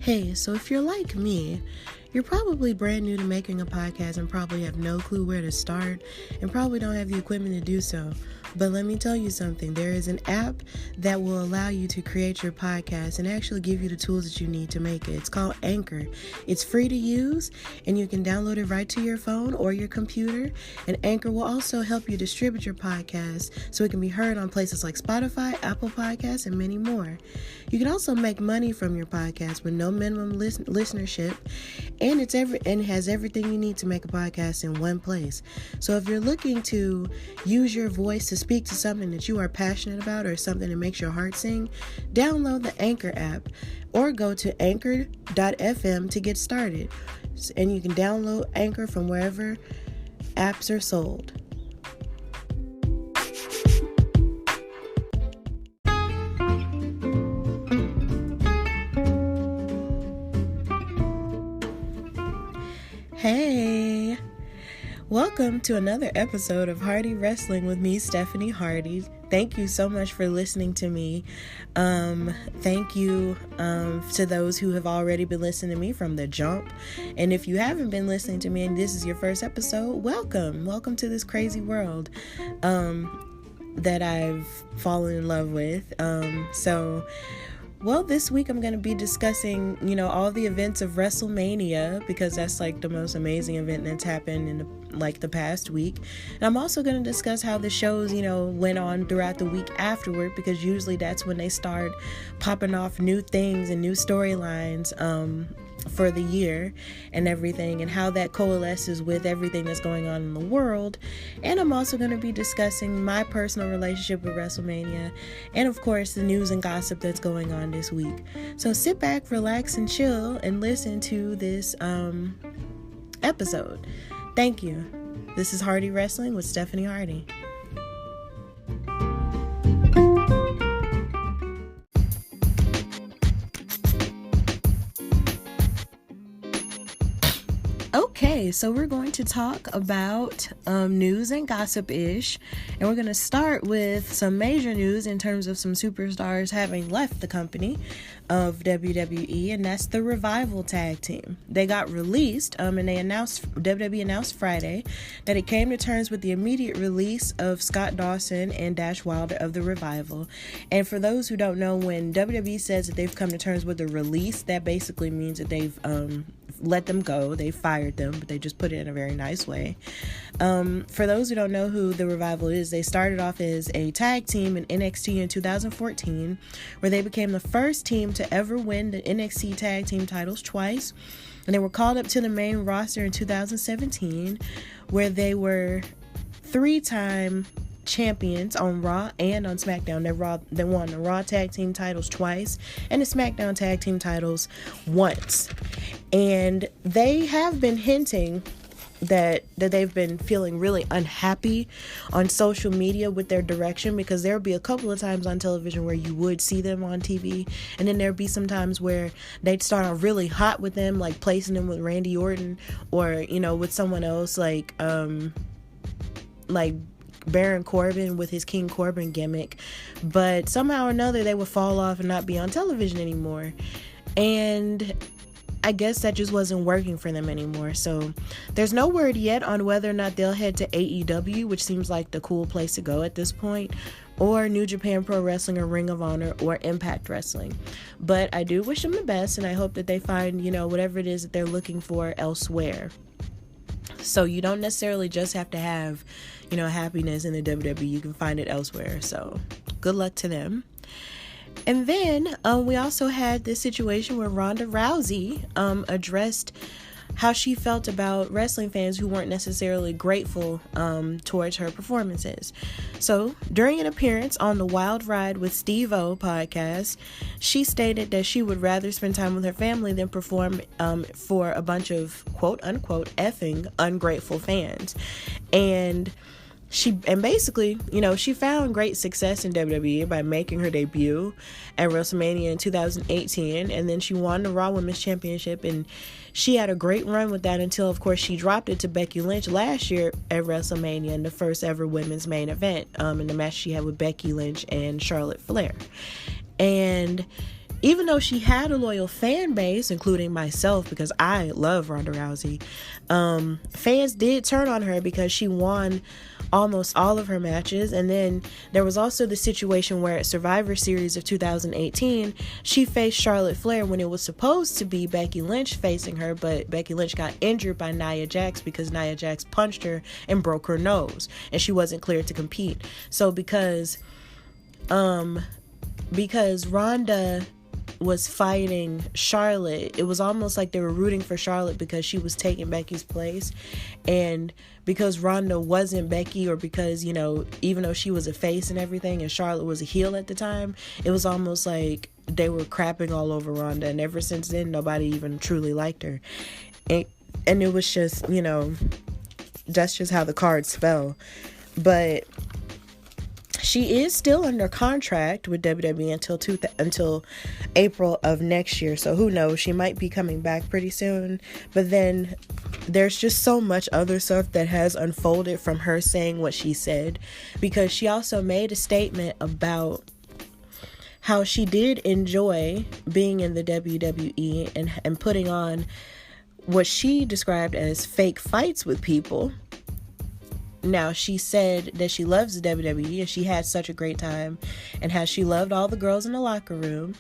Hey, so if you're like me, you're probably brand new to making a podcast and probably have no clue where to start and probably don't have the equipment to do so. But let me tell you something. There is an app that will allow you to create your podcast and actually give you the tools that you need to make it. It's called Anchor. It's free to use and you can download it right to your phone or your computer. And Anchor will also help you distribute your podcast so it can be heard on places like Spotify, Apple Podcasts, and many more. You can also make money from your podcast with no minimum listenership, and it has everything you need to make a podcast in one place. So if you're looking to use your voice to speak to something that you are passionate about or something that makes your heart sing, download the Anchor app or go to anchor.fm to get started. And you can download Anchor from wherever apps are sold. Hey, welcome to another episode of Hardy Wrestling with me, Stephanie Hardy. Thank you so much for listening to me. Thank you to those who have already been listening to me from the jump. And if you haven't been listening to me and this is your first episode, welcome to this crazy world that I've fallen in love with. Well, this week I'm going to be discussing, all the events of Wrestlemania because that's like the most amazing event that's happened in the past week. And I'm also going to discuss how the shows, went on throughout the week afterward because usually that's when they start popping off new things and new storylines for the year and everything, and how that coalesces with everything that's going on in the world. And I'm also going to be discussing my personal relationship with Wrestlemania and of course the news and gossip that's going on this week. So sit back, relax, and chill and listen to this episode. Thank you. This is Hardy Wrestling with Stephanie Hardy. Okay, so we're going to talk about news and gossip-ish, and we're going to start with some major news in terms of some superstars having left the company of WWE, and that's the Revival tag team. They got released, and WWE announced Friday that it came to terms with the immediate release of Scott Dawson and Dash Wilder of the Revival. And for those who don't know, when WWE says that they've come to terms with the release, that basically means that they've let them go. They fired them, but they just put it in a very nice way. For those who don't know who the Revival is, they started off as a tag team in NXT in 2014, where they became the first team to ever win the NXT tag team titles twice. And they were called up to the main roster in 2017, where they were 3-time champions on Raw and on SmackDown. They won the Raw tag team titles twice and the SmackDown tag team titles once. And they have been hinting that they've been feeling really unhappy on social media with their direction, because there'll be a couple of times on television where you would see them on TV, and then there'll be some times where they'd start out really hot with them, like placing them with Randy Orton or with someone else like Baron Corbin with his King Corbin gimmick, but somehow or another they would fall off and not be on television anymore. And I guess that just wasn't working for them anymore. So there's no word yet on whether or not they'll head to AEW, which seems like the cool place to go at this point, or New Japan Pro Wrestling or Ring of Honor or Impact Wrestling. But I do wish them the best, and I hope that they find, whatever it is that they're looking for elsewhere. So you don't necessarily just have to have, happiness in the WWE. You can find it elsewhere. So good luck to them. And then we also had this situation where Ronda Rousey addressed how she felt about wrestling fans who weren't necessarily grateful towards her performances. So during an appearance on the Wild Ride with Steve-O podcast, she stated that she would rather spend time with her family than perform for a bunch of quote unquote effing ungrateful fans. And basically, she found great success in WWE by making her debut at Wrestlemania in 2018, and then she won the Raw Women's Championship, and she had a great run with that until, of course, she dropped it to Becky Lynch last year at Wrestlemania in the first ever women's main event, in the match she had with Becky Lynch and Charlotte Flair. And even though she had a loyal fan base, including myself, because I love Ronda Rousey, fans did turn on her because she won almost all of her matches. And then there was also the situation where at Survivor Series of 2018, she faced Charlotte Flair when it was supposed to be Becky Lynch facing her, but Becky Lynch got injured by Nia Jax because Nia Jax punched her and broke her nose, and she wasn't cleared to compete. So because Ronda was fighting Charlotte, it was almost like they were rooting for Charlotte because she was taking Becky's place. And because Ronda wasn't Becky, or because, you know, even though she was a face and everything and Charlotte was a heel at the time, it was almost like they were crapping all over Ronda. And ever since then, nobody even truly liked her. And it was just, you know, that's just how the cards fell. But she is still under contract with WWE until April of next year. So who knows? She might be coming back pretty soon. But then there's just so much other stuff that has unfolded from her saying what she said, because she also made a statement about how she did enjoy being in the WWE and putting on what she described as fake fights with people. Now, she said that she loves the WWE and she had such a great time, and how she loved all the girls in the locker room,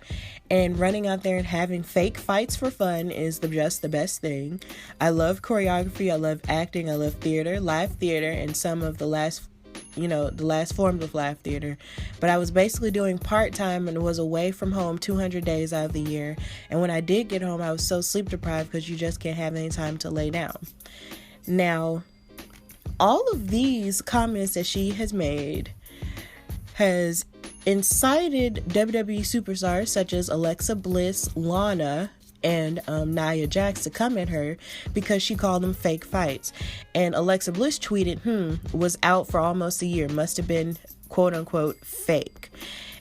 and running out there and having fake fights for fun is just the best thing. I love choreography, I love acting, I love theater, live theater, and some of the last forms of live theater. But I was basically doing part-time and was away from home 200 days out of the year. And when I did get home, I was so sleep deprived because you just can't have any time to lay down. Now, all of these comments that she has made has incited WWE superstars such as Alexa Bliss, Lana, and Nia Jax to come at her because she called them fake fights. And Alexa Bliss tweeted, was out for almost a year, must have been quote unquote fake.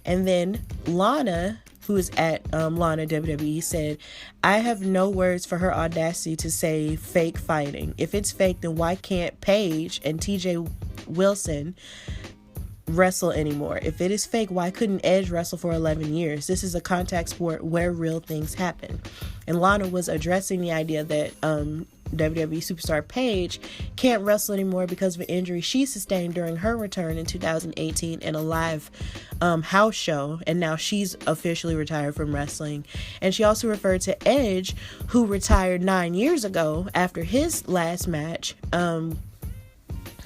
And then Lana, who is at Lana WWE, said, I have no words for her audacity to say fake fighting. If it's fake, then why can't Paige and TJ Wilson wrestle anymore? If it is fake, why couldn't Edge wrestle for 11 years? This is a contact sport where real things happen. And Lana was addressing the idea that WWE superstar Paige can't wrestle anymore because of an injury she sustained during her return in 2018 in a live house show, and now she's officially retired from wrestling. And she also referred to Edge, who retired 9 years ago after his last match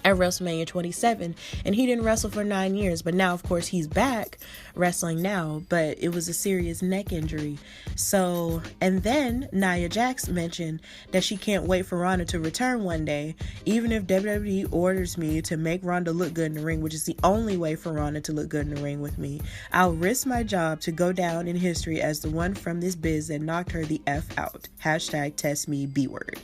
at WrestleMania 27, and he didn't wrestle for 9 years, but now of course he's back wrestling now, but it was a serious neck injury. So, and then Nia Jax mentioned that she can't wait for Ronda to return one day. Even if WWE orders me to make Ronda look good in the ring, which is the only way for Ronda to look good in the ring with me, I'll risk my job to go down in history as the one from this biz that knocked her the F out. Hashtag test me B-word.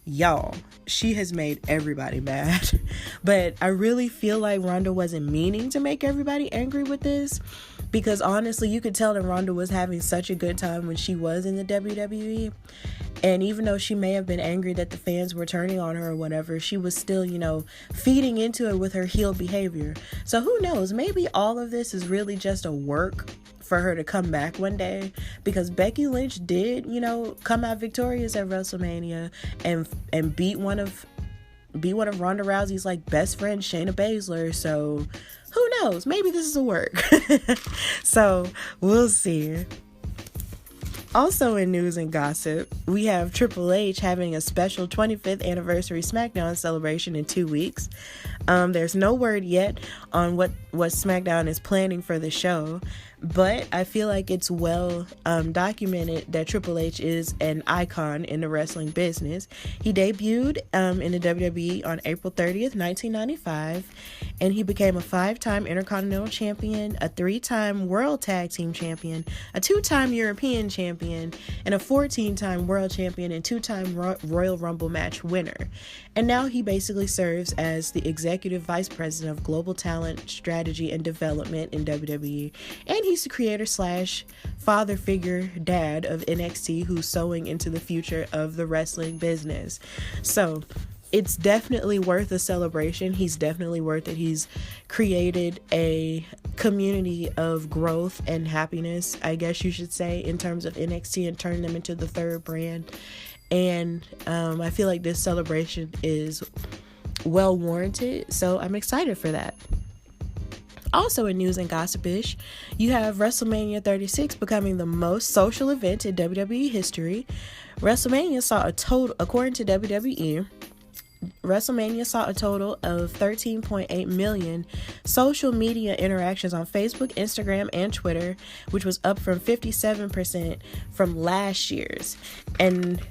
Y'all, she has made everybody mad. But I really feel like Ronda wasn't meaning to make everybody angry with this, because honestly, you could tell that Ronda was having such a good time when she was in the WWE. And even though she may have been angry that the fans were turning on her or whatever, she was still, feeding into it with her heel behavior. So who knows? Maybe all of this is really just a work for her to come back one day, because Becky Lynch did, come out victorious at WrestleMania and beat one of Ronda Rousey's best friend, Shayna Baszler. So who knows? Maybe this is a work. So we'll see. Also in news and gossip, we have Triple H having a special 25th anniversary SmackDown celebration in 2 weeks. There's no word yet on what SmackDown is planning for the show, but I feel like it's well documented that Triple H is an icon in the wrestling business. He debuted in the WWE on April 30th, 1995, and he became a 5-time Intercontinental Champion, a 3-time World Tag Team Champion, a 2-time European Champion, and a 14-time World Champion and 2-time Royal Rumble match winner. And now he basically serves as the Executive Vice President of Global Talent Strategy and Development in WWE, and he's the creator / father figure dad of NXT, who's sowing into the future of the wrestling business. So it's definitely worth a celebration. He's definitely worth it. He's created a community of growth and happiness, I guess you should say, in terms of NXT, and turned them into the third brand. And I feel like this celebration is well warranted, so I'm excited for that. Also in news and gossip-ish, you have WrestleMania 36 becoming the most social event in WWE history. WrestleMania saw a total, according to WWE, WrestleMania saw a total of 13.8 million social media interactions on Facebook, Instagram, and Twitter, which was up from 57% from last year's. And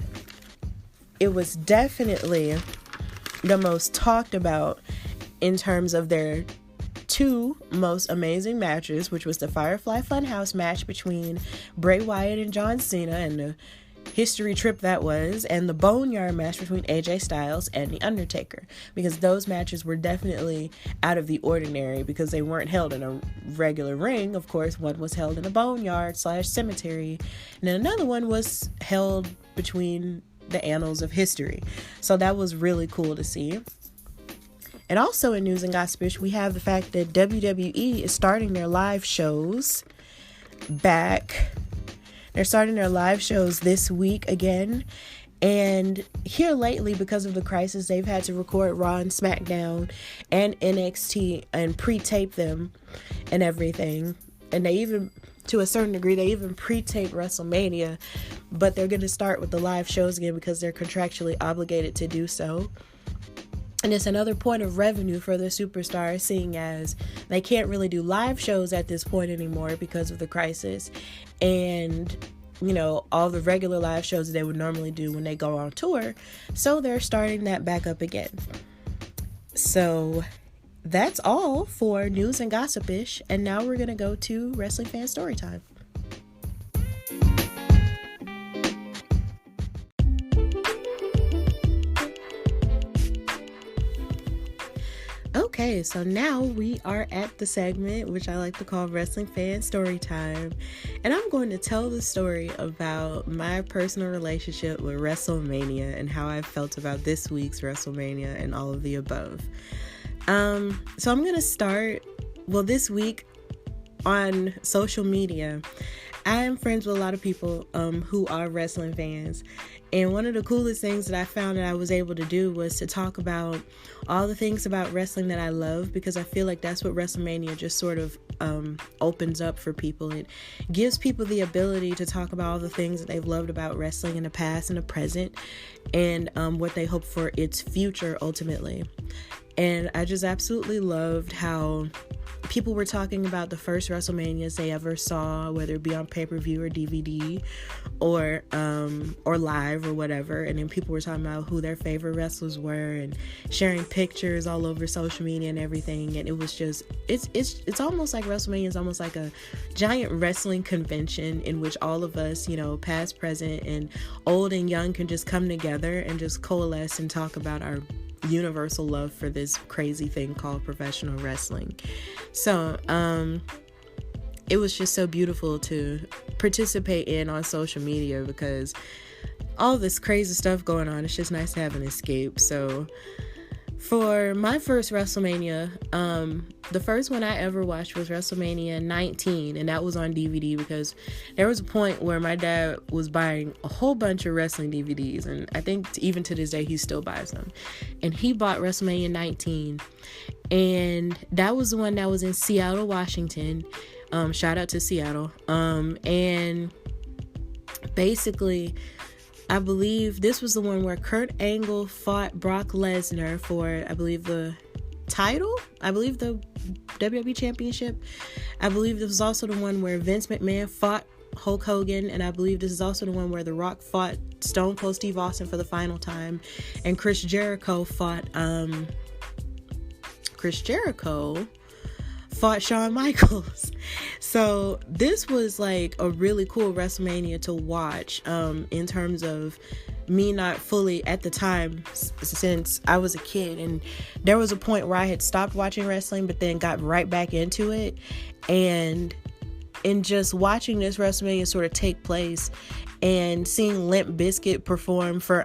it was definitely the most talked about in terms of their two most amazing matches, which was the Firefly Funhouse match between Bray Wyatt and John Cena, and the history trip that was, and the Boneyard match between AJ Styles and The Undertaker, because those matches were definitely out of the ordinary because they weren't held in a regular ring. Of course, one was held in a boneyard / cemetery, and then another one was held between the annals of history. So that was really cool to see. And also in news and gossip, we have the fact that WWE is starting their live shows back. They're starting their live shows this week again. And here lately, because of the crisis, they've had to record Raw and SmackDown and NXT and pre-tape them and everything. And they even, to a certain degree, they even pre-tape WrestleMania. But they're going to start with the live shows again because they're contractually obligated to do so. And it's another point of revenue for the superstars, seeing as they can't really do live shows at this point anymore because of the crisis. And, you know, all the regular live shows that they would normally do when they go on tour. So they're starting that back up again. So that's all for news and gossip-ish. And now we're going to go to Wrestling Fan Storytime. Okay, so now we are at the segment which I like to call Wrestling Fan Storytime, and I'm going to tell the story about my personal relationship with Wrestlemania and how I felt about this week's Wrestlemania and all of the above. So I'm going to start, this week on social media. I am friends with a lot of people who are wrestling fans. And one of the coolest things that I found that I was able to do was to talk about all the things about wrestling that I love, because I feel like that's what WrestleMania just sort of opens up for people. It gives people the ability to talk about all the things that they've loved about wrestling in the past and the present, and what they hope for its future ultimately. And I just absolutely loved how people were talking about the first WrestleManias they ever saw, whether it be on pay-per-view or DVD or live or whatever. And then people were talking about who their favorite wrestlers were and sharing pictures all over social media and everything. And it was just, it's almost like WrestleMania is almost like a giant wrestling convention in which all of us, you know, past, present, and old and young can just come together and just coalesce and talk about our universal love for this crazy thing called professional wrestling. So it was just so beautiful to participate in on social media, because all this crazy stuff going on, it's just nice to have an escape. So for my first WrestleMania, the first one I ever watched was WrestleMania 19, and that was on DVD, because there was a point where my dad was buying a whole bunch of wrestling DVDs, and I think even to this day he still buys them. And he bought WrestleMania 19, and that was the one that was in Seattle, Washington. Shout out to Seattle. And basically, I believe this was the one where Kurt Angle fought Brock Lesnar for, I believe, the title. I believe the WWE Championship. I believe this was also the one where Vince McMahon fought Hulk Hogan, and I believe this is also the one where The Rock fought Stone Cold Steve Austin for the final time, and Chris Jericho fought Shawn Michaels. So this was like a really cool WrestleMania to watch, in terms of me not fully at the time, since I was a kid, and there was a point where I had stopped watching wrestling but then got right back into it, and in just watching this WrestleMania sort of take place And seeing Limp Bizkit perform for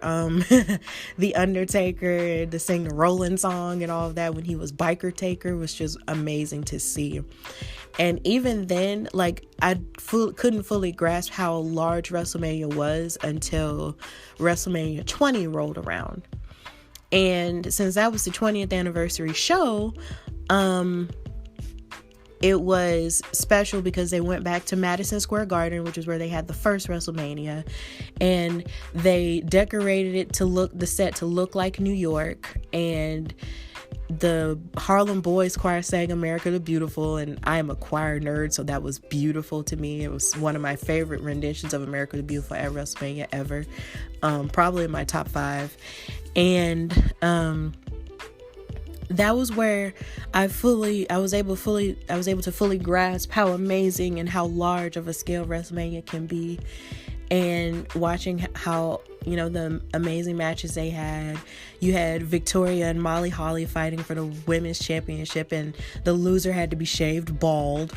The Undertaker, to sing the Rollin' song and all of that when he was Biker Taker was just amazing to see. And even then, like, I couldn't fully grasp how large WrestleMania was until WrestleMania 20 rolled around. And since that was the 20th anniversary show, it was special because they went back to Madison Square Garden, which is where they had the first WrestleMania, and they decorated it the set to look like New York, and the Harlem Boys Choir sang America the Beautiful, and I am a choir nerd, so that was beautiful to me. It was one of my favorite renditions of America the Beautiful at WrestleMania ever, probably in my top 5. And that was where I was able to fully grasp how amazing and how large of a scale WrestleMania can be, and watching how, the amazing matches they had. You had Victoria and Molly Holly fighting for the women's championship, and the loser had to be shaved bald.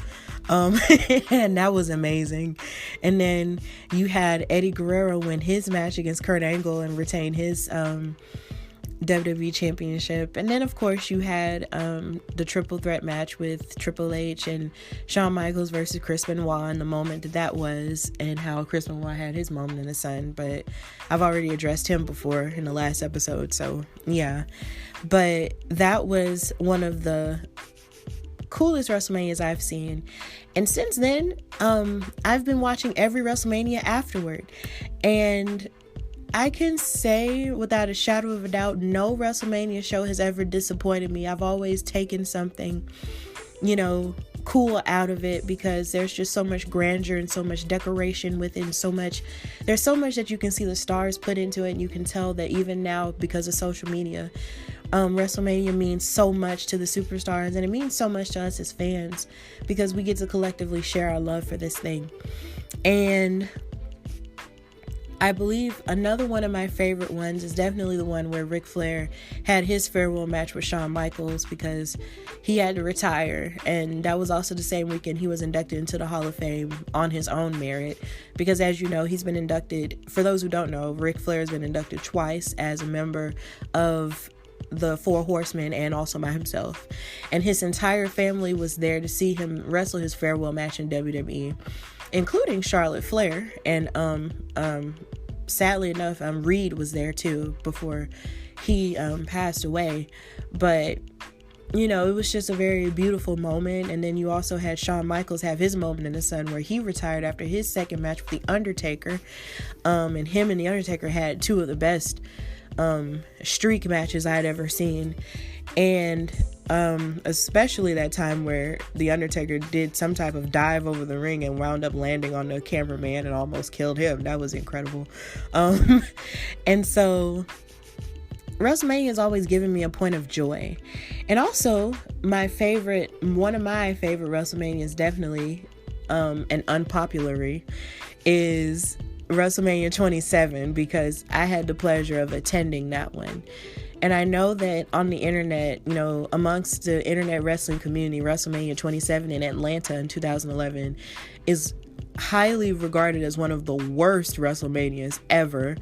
And that was amazing. And then you had Eddie Guerrero win his match against Kurt Angle and retain his WWE Championship. And then, of course, you had the triple threat match with Triple H and Shawn Michaels versus Chris Benoit, and the moment that was, and how Chris Benoit had his moment in the sun. But I've already addressed him before in the last episode, so yeah. But that was one of the coolest WrestleManias I've seen. And since then, I've been watching every WrestleMania afterward, and I can say without a shadow of a doubt, no WrestleMania show has ever disappointed me. I've always taken something, cool out of it, because there's just so much grandeur and so much decoration within, there's so much that you can see the stars put into it, and you can tell that even now, because of social media, WrestleMania means so much to the superstars, and it means so much to us as fans, because we get to collectively share our love for this thing. And I believe another one of my favorite ones is definitely the one where Ric Flair had his farewell match with Shawn Michaels, because he had to retire. And that was also the same weekend he was inducted into the Hall of Fame on his own merit. Because as you know, he's been inducted, for those who don't know, Ric Flair has been inducted twice as a member of the Four Horsemen and also by himself. And his entire family was there to see him wrestle his farewell match in WWE, including Charlotte Flair, and sadly enough, Reed was there too before he passed away. But it was just a very beautiful moment. And then you also had Shawn Michaels have his moment in the sun, where he retired after his second match with The Undertaker, and him and The Undertaker had two of the best streak matches I'd ever seen. And especially that time where The Undertaker did some type of dive over the ring and wound up landing on the cameraman and almost killed him. That was incredible. And so WrestleMania has always given me a point of joy. And also one of my favorite WrestleManias, definitely, and unpopularly, is WrestleMania 27, because I had the pleasure of attending that one. And I know that on the internet, amongst the internet wrestling community, WrestleMania 27 in Atlanta in 2011 is highly regarded as one of the worst WrestleManias ever.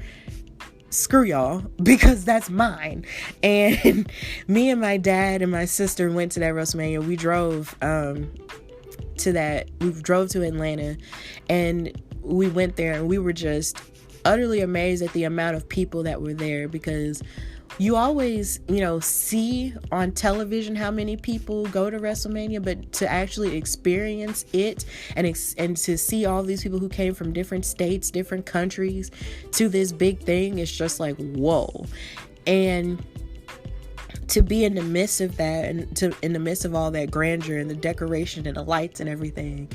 Screw y'all, because that's mine. And me and my dad and my sister went to that WrestleMania. We drove to Atlanta, and we went there, and we were just utterly amazed at the amount of people that were there, because you always, see on television how many people go to WrestleMania, but to actually experience it and to see all these people who came from different states, different countries to this big thing, it's just like, whoa. And to be in the midst of that, and in the midst of all that grandeur and the decoration and the lights and everything,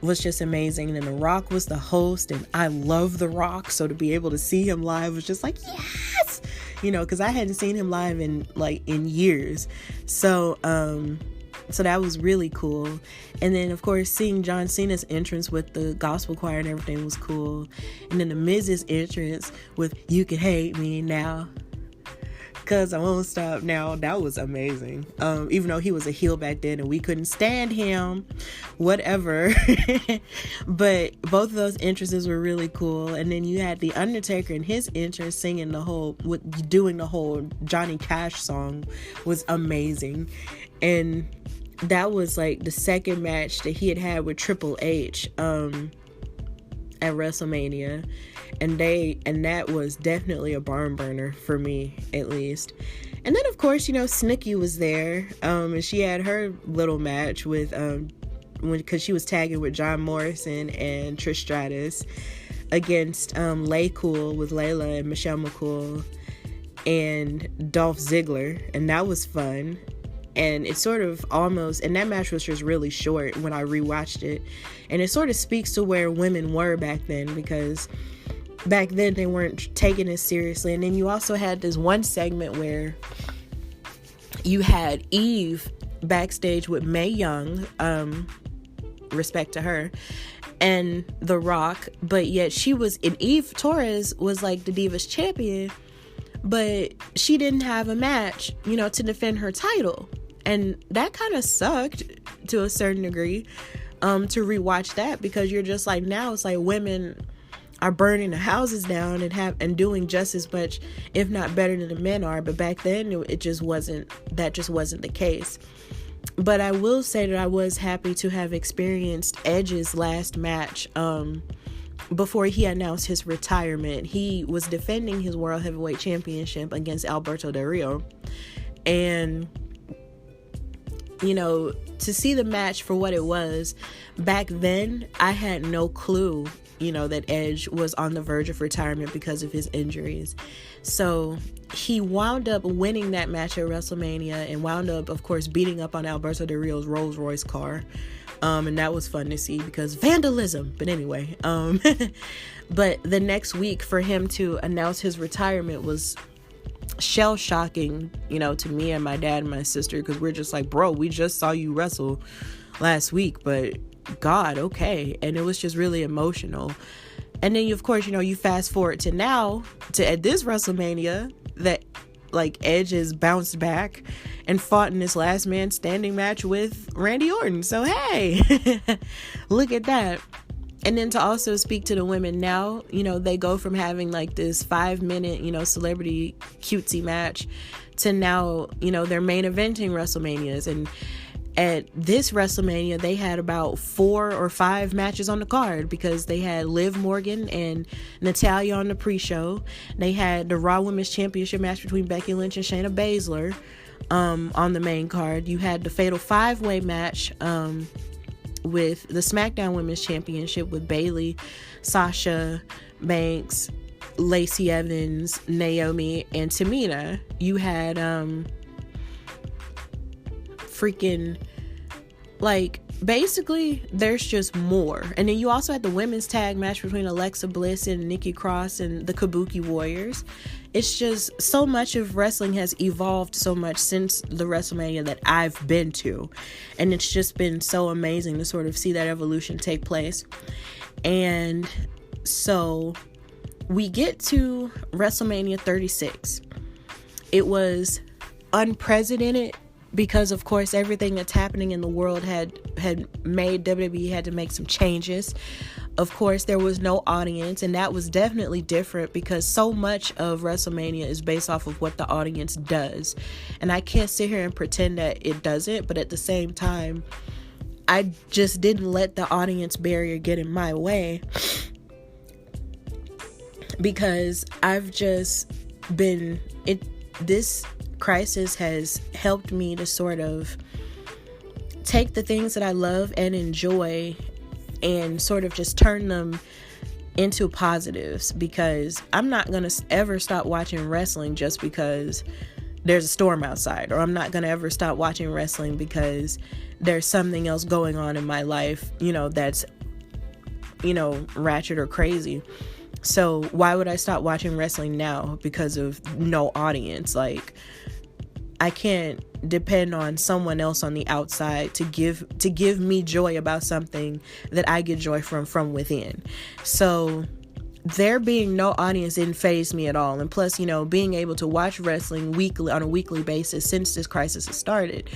was just amazing. And The Rock was the host, and I love The Rock, so to be able to see him live was just like, yes, because I hadn't seen him live in years. So that was really cool. And then, of course, seeing John Cena's entrance with the gospel choir and everything was cool. And then the Miz's entrance with "You Can Hate Me Now, Cause I won't stop now. That was amazing. Even though he was a heel back then and we couldn't stand him, whatever. But both of those entrances were really cool. And then you had the Undertaker and his entrance singing doing the whole Johnny Cash song was amazing. And that was like the second match that he had with Triple H at WrestleMania, and that was definitely a barn burner for me, at least. And then of course, Snooki was there, and she had her little match with because she was tagging with John Morrison and Trish Stratus against Lay Cool with Layla and Michelle McCool and Dolph Ziggler, and that was fun. And it sort of and that match was just really short when I rewatched it. And it sort of speaks to where women were back then, because back then they weren't taking it seriously. And then you also had this one segment where you had Eve backstage with Mae Young, respect to her, and The Rock, but yet Eve Torres was like the Divas champion, but she didn't have a match, to defend her title. And that kind of sucked to a certain degree, to rewatch that, because you're just like, now it's like women are burning the houses down and doing just as much, if not better, than the men are. But back then that just wasn't the case. But I will say that I was happy to have experienced Edge's last match, before he announced his retirement. He was defending his World Heavyweight Championship against Alberto Del Rio. And to see the match for what it was, back then I had no clue, that Edge was on the verge of retirement because of his injuries. So he wound up winning that match at WrestleMania and wound up, of course, beating up on Alberto Del Rio's Rolls Royce car. And that was fun to see because vandalism. But anyway, but the next week for him to announce his retirement was shell shocking, to me and my dad and my sister, because we're just like, bro, we just saw you wrestle last week, but God, okay. And it was just really emotional. And then of course, you fast forward to now, at this WrestleMania, that like Edge has bounced back and fought in this last man standing match with Randy Orton. So hey, look at that. And then to also speak to the women now, they go from having like this 5-minute, celebrity cutesy match to now, they're main eventing WrestleManias. And at this WrestleMania, they had about 4 or 5 matches on the card, because they had Liv Morgan and Natalya on the pre-show. They had the Raw Women's Championship match between Becky Lynch and Shayna Baszler on the main card. You had the Fatal 5-Way match with the SmackDown Women's Championship with Bayley, Sasha Banks, Lacey Evans, Naomi, and Tamina. You had basically there's just more. And then you also had the women's tag match between Alexa Bliss and Nikki Cross and the Kabuki Warriors. It's just so much of wrestling has evolved so much since the WrestleMania that I've been to. And it's just been so amazing to sort of see that evolution take place. And so we get to WrestleMania 36. It was unprecedented because, of course, everything that's happening in the world had made WWE had to make some changes. Of course, there was no audience, and that was definitely different because so much of WrestleMania is based off of what the audience does. And I can't sit here and pretend that it doesn't, but at the same time, I just didn't let the audience barrier get in my way, because I've just been this crisis has helped me to sort of take the things that I love and enjoy and sort of just turn them into positives, because I'm not going to ever stop watching wrestling just because there's a storm outside, or I'm not going to ever stop watching wrestling because there's something else going on in my life, that's, ratchet or crazy. So why would I stop watching wrestling now because of no audience? Like, I can't depend on someone else on the outside to give me joy about something that I get joy from within. So there being no audience didn't faze me at all. And plus, being able to watch wrestling weekly on a weekly basis since this crisis has started,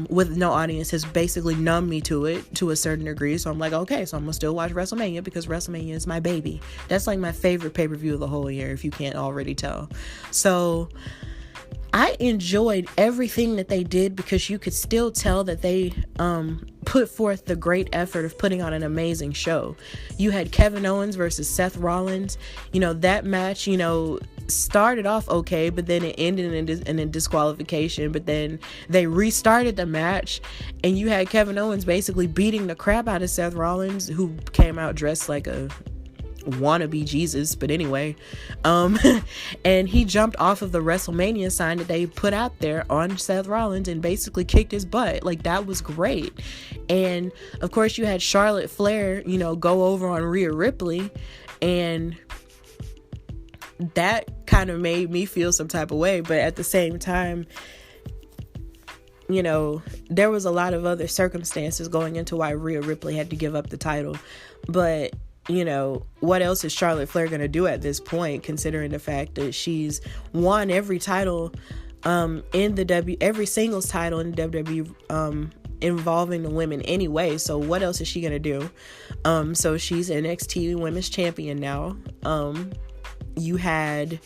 with no audience has basically numbed me to it to a certain degree. So I'm like, okay, so I'm gonna still watch Wrestlemania because Wrestlemania is my baby. That's like my favorite pay-per-view of the whole year, if you can't already tell. So I enjoyed everything that they did because you could still tell that they put forth the great effort of putting on an amazing show. You had Kevin Owens versus Seth Rollins. That match, started off okay, but then it ended in a disqualification. But then they restarted the match, and you had Kevin Owens basically beating the crap out of Seth Rollins, who came out dressed like a wannabe Jesus, but anyway, and he jumped off of the WrestleMania sign that they put out there on Seth Rollins and basically kicked his butt. Like, that was great. And of course you had Charlotte Flair, go over on Rhea Ripley, and that kind of made me feel some type of way. But at the same time, there was a lot of other circumstances going into why Rhea Ripley had to give up the title. But what else is Charlotte Flair going to do at this point, considering the fact that she's won every title every singles title in WWE involving the women anyway. So what else is she going to do? So she's NXT Women's Champion now. You had,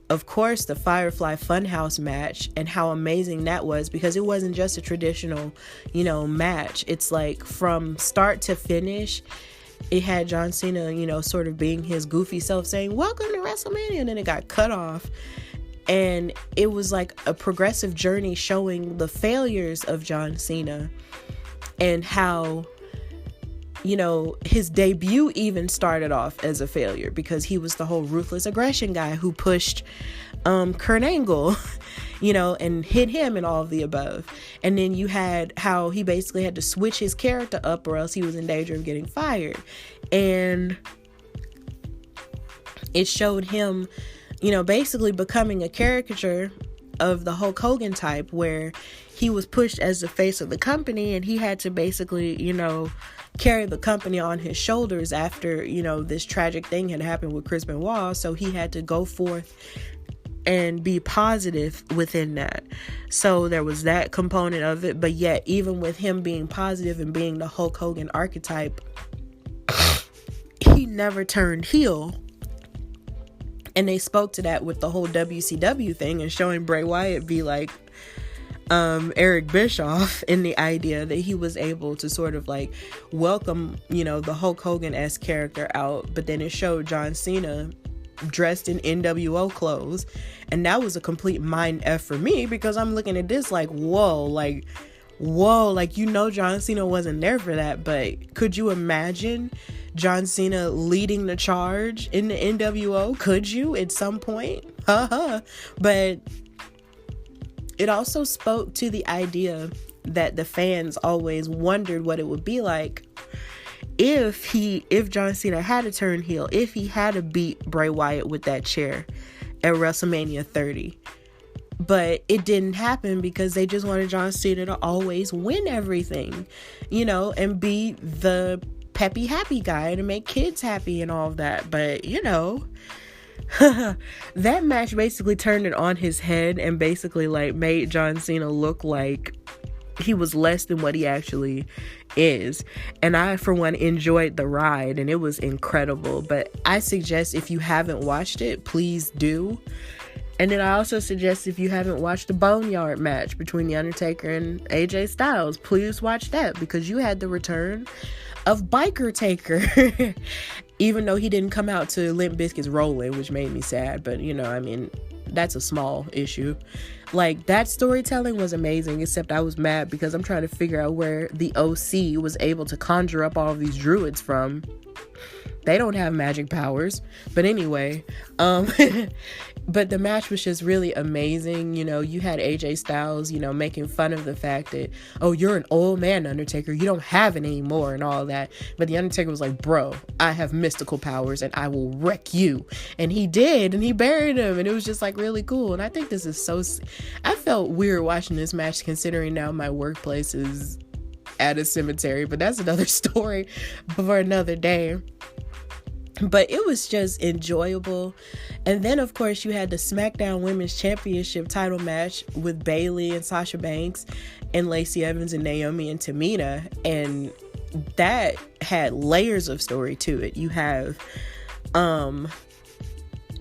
of course, the Firefly Funhouse match, and how amazing that was, because it wasn't just a traditional, match. It's like from start to finish, it had John Cena, sort of being his goofy self saying, "Welcome to WrestleMania," and then it got cut off. And it was like a progressive journey showing the failures of John Cena and how, his debut even started off as a failure because he was the whole ruthless aggression guy who pushed Kurt Angle, and hit him and all of the above. And then you had how he basically had to switch his character up or else he was in danger of getting fired. And it showed him, basically becoming a caricature of the Hulk Hogan type, where he was pushed as the face of the company and he had to basically, carry the company on his shoulders after, this tragic thing had happened with Chris Benoit. So he had to go forth and be positive within that. So there was that component of it. But yet, even with him being positive and being the Hulk Hogan archetype, he never turned heel. And they spoke to that with the whole WCW thing and showing Bray Wyatt be like Eric Bischoff, in the idea that he was able to sort of like welcome, the Hulk Hogan-esque character out. But then it showed John Cena dressed in NWO clothes, and that was a complete mind F for me, because I'm looking at this like, whoa, John Cena wasn't there for that. But could you imagine John Cena leading the charge in the NWO? Could you at some point? But it also spoke to the idea that the fans always wondered what it would be like if John Cena had to turn heel, if he had to beat Bray Wyatt with that chair at WrestleMania 30. But it didn't happen because they just wanted John Cena to always win everything, and be the peppy happy guy to make kids happy and all of that. But that match basically turned it on his head and basically like made John Cena look like he was less than what he actually is. And I, for one, enjoyed the ride, and it was incredible. But I suggest, if you haven't watched it, please do. And then I also suggest, if you haven't watched the Boneyard match between The Undertaker and AJ Styles, please watch that, because you had the return of Biker Taker. Even though he didn't come out to Limp Bizkit's Rollin', which made me sad. But, that's a small issue. Like, that storytelling was amazing, except I was mad because I'm trying to figure out where the OC was able to conjure up all of these druids from. They don't have magic powers. But anyway, but the match was just really amazing. You had AJ Styles, making fun of the fact that, oh, you're an old man, Undertaker. You don't have it anymore and all that. But the Undertaker was like, bro, I have mystical powers and I will wreck you. And he did, and he buried him. And it was just like really cool. And I think this is I felt weird watching this match, considering now my workplace is at a cemetery. But that's another story for another day. But it was just enjoyable. And then, of course, you had the SmackDown Women's Championship title match with Bayley and Sasha Banks and Lacey Evans and Naomi and Tamina. And that had layers of story to it. You have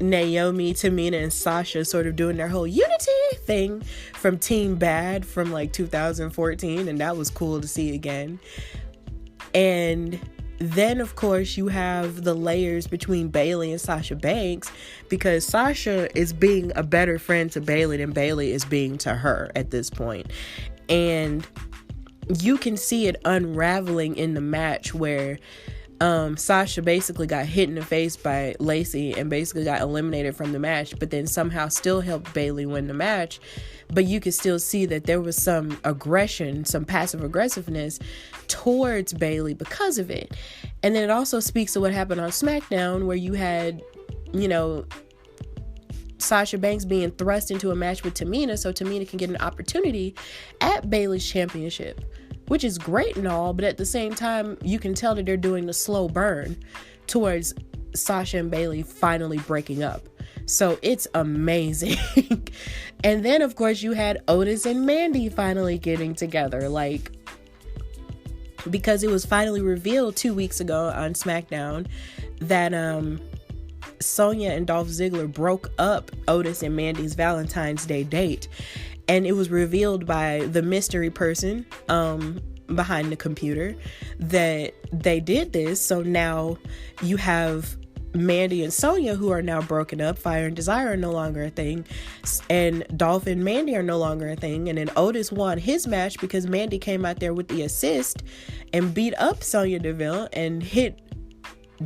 Naomi, Tamina, and Sasha sort of doing their whole unity thing from Team Bad from like 2014. And that was cool to see again. And then, of course, you have the layers between Bayley and Sasha Banks, because Sasha is being a better friend to Bayley than Bayley is being to her at this point. And you can see it unraveling in the match where Sasha basically got hit in the face by Lacey and basically got eliminated from the match, but then somehow still helped Bayley win the match. But you could still see that there was some aggression, some passive aggressiveness towards Bayley because of it. And then it also speaks to what happened on SmackDown, where you had, Sasha Banks being thrust into a match with Tamina so Tamina can get an opportunity at Bayley's championship, which is great and all, but at the same time, you can tell that they're doing the slow burn towards Sasha and Bayley finally breaking up. So it's amazing. And then, of course, you had Otis and Mandy finally getting together, because it was finally revealed 2 weeks ago on SmackDown that Sonya and Dolph Ziggler broke up Otis and Mandy's Valentine's Day date. And it was revealed by the mystery person behind the computer that they did this. So now you have Mandy and Sonya, who are now broken up. Fire and Desire are no longer a thing, and Dolph and Mandy are no longer a thing. And then Otis won his match because Mandy came out there with the assist and beat up Sonya Deville and hit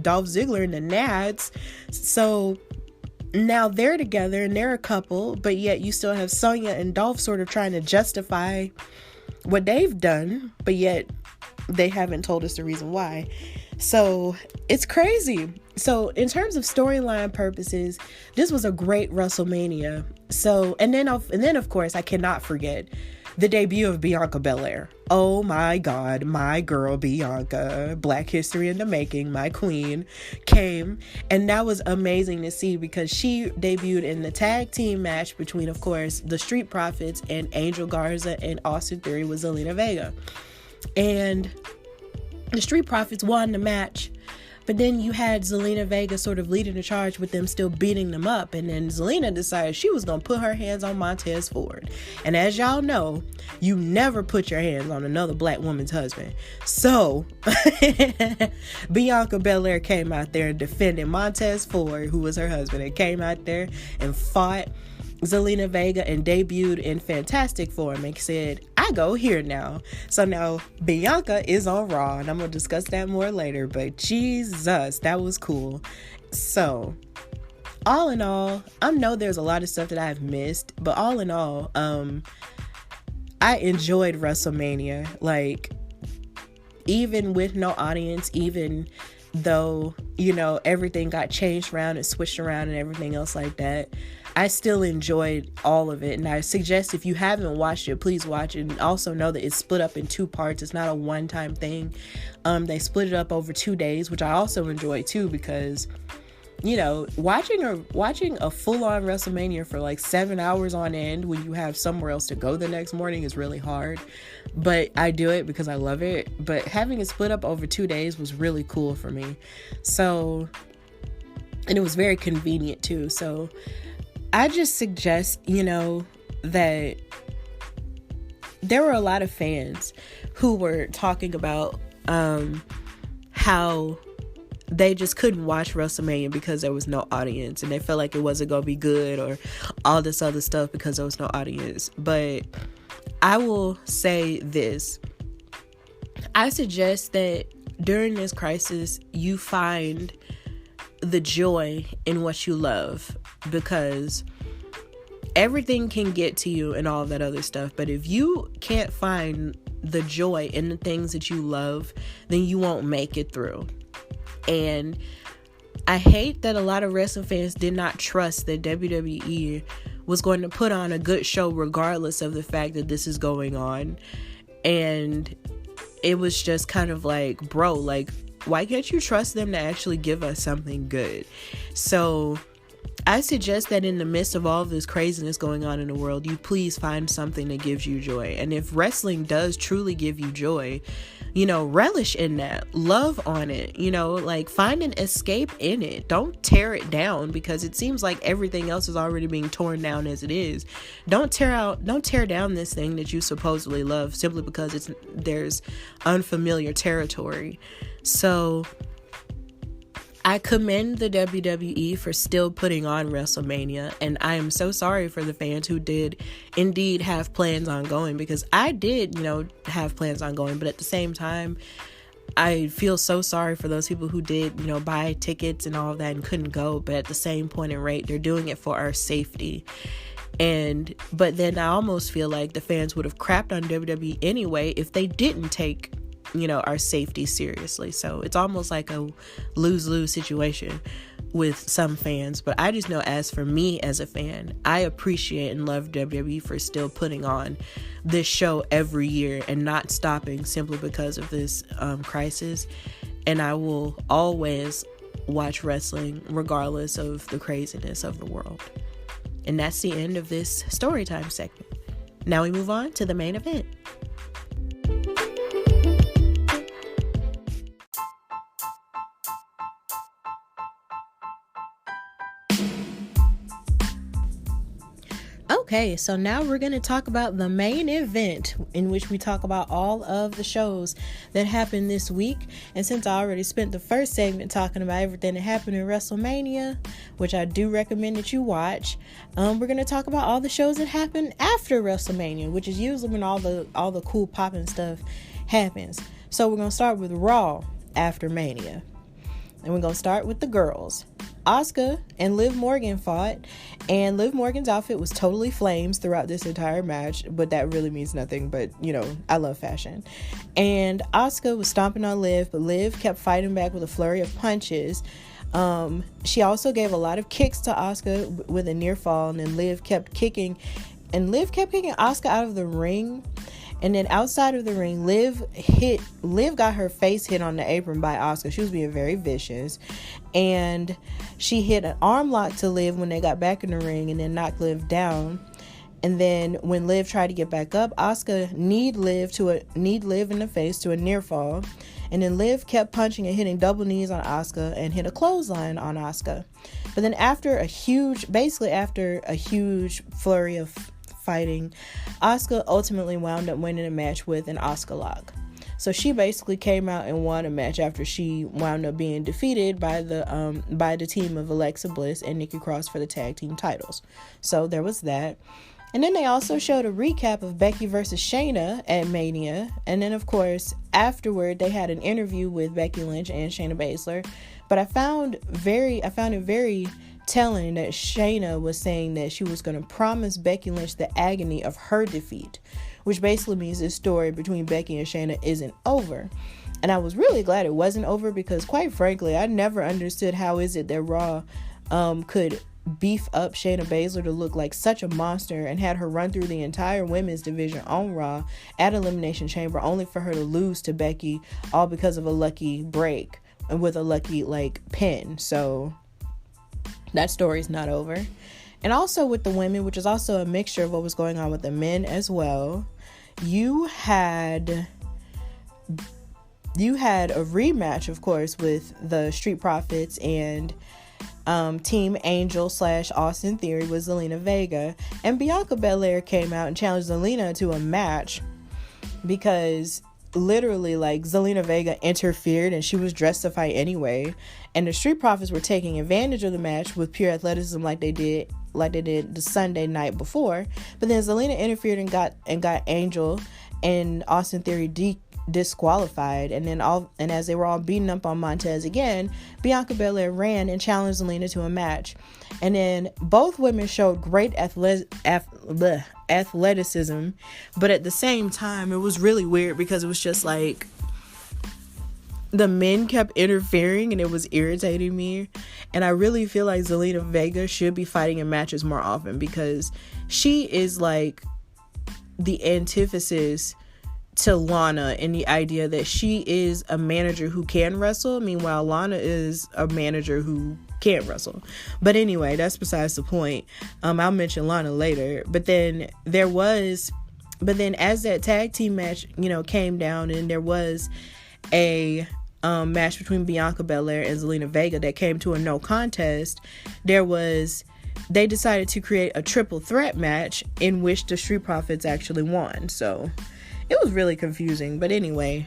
Dolph Ziggler in the nads. So now they're together and they're a couple, but yet you still have Sonya and Dolph sort of trying to justify what they've done, but yet they haven't told us the reason why. So it's crazy. So in terms of storyline purposes, this was a great WrestleMania. So, and then of course, I cannot forget the debut of Bianca Belair. Oh my God, my girl Bianca, Black History in the making, my queen, came. And that was amazing to see because she debuted in the tag team match between, of course, the Street Profits and Angel Garza and Austin Theory with Zelina Vega. And the Street Profits won the match. But then you had Zelina Vega sort of leading the charge with them still beating them up. And then Zelina decided she was going to put her hands on Montez Ford. And as y'all know, you never put your hands on another black woman's husband. So Bianca Belair came out there and defended Montez Ford, who was her husband, and came out there and fought Zelina Vega and debuted in fantastic form and said, I go here now. So now Bianca is on Raw, and I'm going to discuss that more later, but Jesus, that was cool. So all in all, I know there's a lot of stuff that I've missed, but all in all, I enjoyed WrestleMania. Like, even with no audience, even though, everything got changed around and switched around and everything else like that, I still enjoyed all of it. And I suggest if you haven't watched it, please watch it. And also know that it's split up in 2 parts. It's not a one-time thing. They split it up over 2 days, which I also enjoy too, because, watching a full-on WrestleMania for like 7 hours on end when you have somewhere else to go the next morning is really hard. But I do it because I love it. But having it split up over 2 days was really cool for me. So, and it was very convenient too. So I just suggest, that there were a lot of fans who were talking about how they just couldn't watch WrestleMania because there was no audience, and they felt like it wasn't going to be good or all this other stuff because there was no audience. But I will say this. I suggest that during this crisis, you find the joy in what you love, because everything can get to you and all that other stuff. But if you can't find the joy in the things that you love, then you won't make it through. And I hate that a lot of wrestling fans did not trust that WWE was going to put on a good show regardless of the fact that this is going on. And it was just kind of like, bro, like, why can't you trust them to actually give us something good? So I suggest that in the midst of all of this craziness going on in the world, you please find something that gives you joy. And if wrestling does truly give you joy, relish in that, love on it, like find an escape in it. Don't tear it down, because it seems like everything else is already being torn down as it is. Don't tear down this thing that you supposedly love simply because there's unfamiliar territory. So I commend the WWE for still putting on Wrestlemania, and I am so sorry for the fans who did indeed have plans on going, because I did, have plans on going, but at the same time, I feel so sorry for those people who did, buy tickets and all of that and couldn't go, but at the same point and rate, they're doing it for our safety. But then I almost feel like the fans would have crapped on WWE anyway if they didn't take our safety seriously. So it's almost like a lose-lose situation with some fans. But I just know, as for me as a fan, I appreciate and love WWE for still putting on this show every year and not stopping simply because of this crisis. And I will always watch wrestling regardless of the craziness of the world. And that's the end of this storytime segment. Now we move on to the main event. Okay, so now we're going to talk about the main event, in which we talk about all of the shows that happened this week. And since I already spent the first segment talking about everything that happened in Wrestlemania, which I do recommend that you watch, we're going to talk about all the shows that happened after WrestleMania, which is usually when all the cool popping stuff happens. So we're going to start with Raw after Mania. And we're going to start with the girls. Asuka and Liv Morgan fought, and Liv Morgan's outfit was totally flames throughout this entire match, but that really means nothing, but I love fashion. And Asuka was stomping on Liv, but Liv kept fighting back with a flurry of punches. She also gave a lot of kicks to Asuka with a near fall, and then Liv kept kicking Asuka out of the ring. And then outside of the ring, Liv got her face hit on the apron by Asuka. She was being very vicious. And she hit an arm lock to Liv when they got back in the ring, and then knocked Liv down. And then when Liv tried to get back up, Asuka kneed Liv in the face to a near fall. And then Liv kept punching and hitting double knees on Asuka and hit a clothesline on Asuka. But then after a huge flurry of fighting, Asuka ultimately wound up winning a match with an Asuka lock. So she basically came out and won a match after she wound up being defeated by the team of Alexa Bliss and Nikki Cross for the tag team titles. So there was that. And then they also showed a recap of Becky versus Shayna at Mania. And then, of course, afterward, they had an interview with Becky Lynch and Shayna Baszler. But I found it very telling that Shayna was saying that she was going to promise Becky Lynch the agony of her defeat, which basically means this story between Becky and Shayna isn't over. And I was really glad it wasn't over, because quite frankly, I never understood how is it that Raw could beef up Shayna Baszler to look like such a monster and had her run through the entire women's division on Raw at Elimination Chamber, only for her to lose to Becky, all because of a lucky break and with a lucky pin. So that story's not over. And also with the women, which is also a mixture of what was going on with the men as well, you had a rematch, of course, with the Street Profits and Team Angel / Austin Theory with Zelina Vega. And Bianca Belair came out and challenged Zelina to a match because literally Zelina Vega interfered and she was dressed to fight anyway. And the Street Profits were taking advantage of the match with pure athleticism like they did the Sunday night before. But then Zelina interfered and got Angel and Austin Theory disqualified. And as they were all beating up on Montez again, Bianca Belair ran and challenged Zelina to a match. And then both women showed great athleticism, but at the same time it was really weird because it was just the men kept interfering and it was irritating me. And I really feel like Zelina Vega should be fighting in matches more often, because she is the antithesis to Lana in the idea that she is a manager who can wrestle. Meanwhile, Lana is a manager who can't wrestle. But anyway, that's besides the point. I'll mention Lana later. But then as that tag team match, came down, and there was a match between Bianca Belair and Zelina Vega that came to a no contest, they decided to create a triple threat match in which the Street Profits actually won. So it was really confusing. But anyway,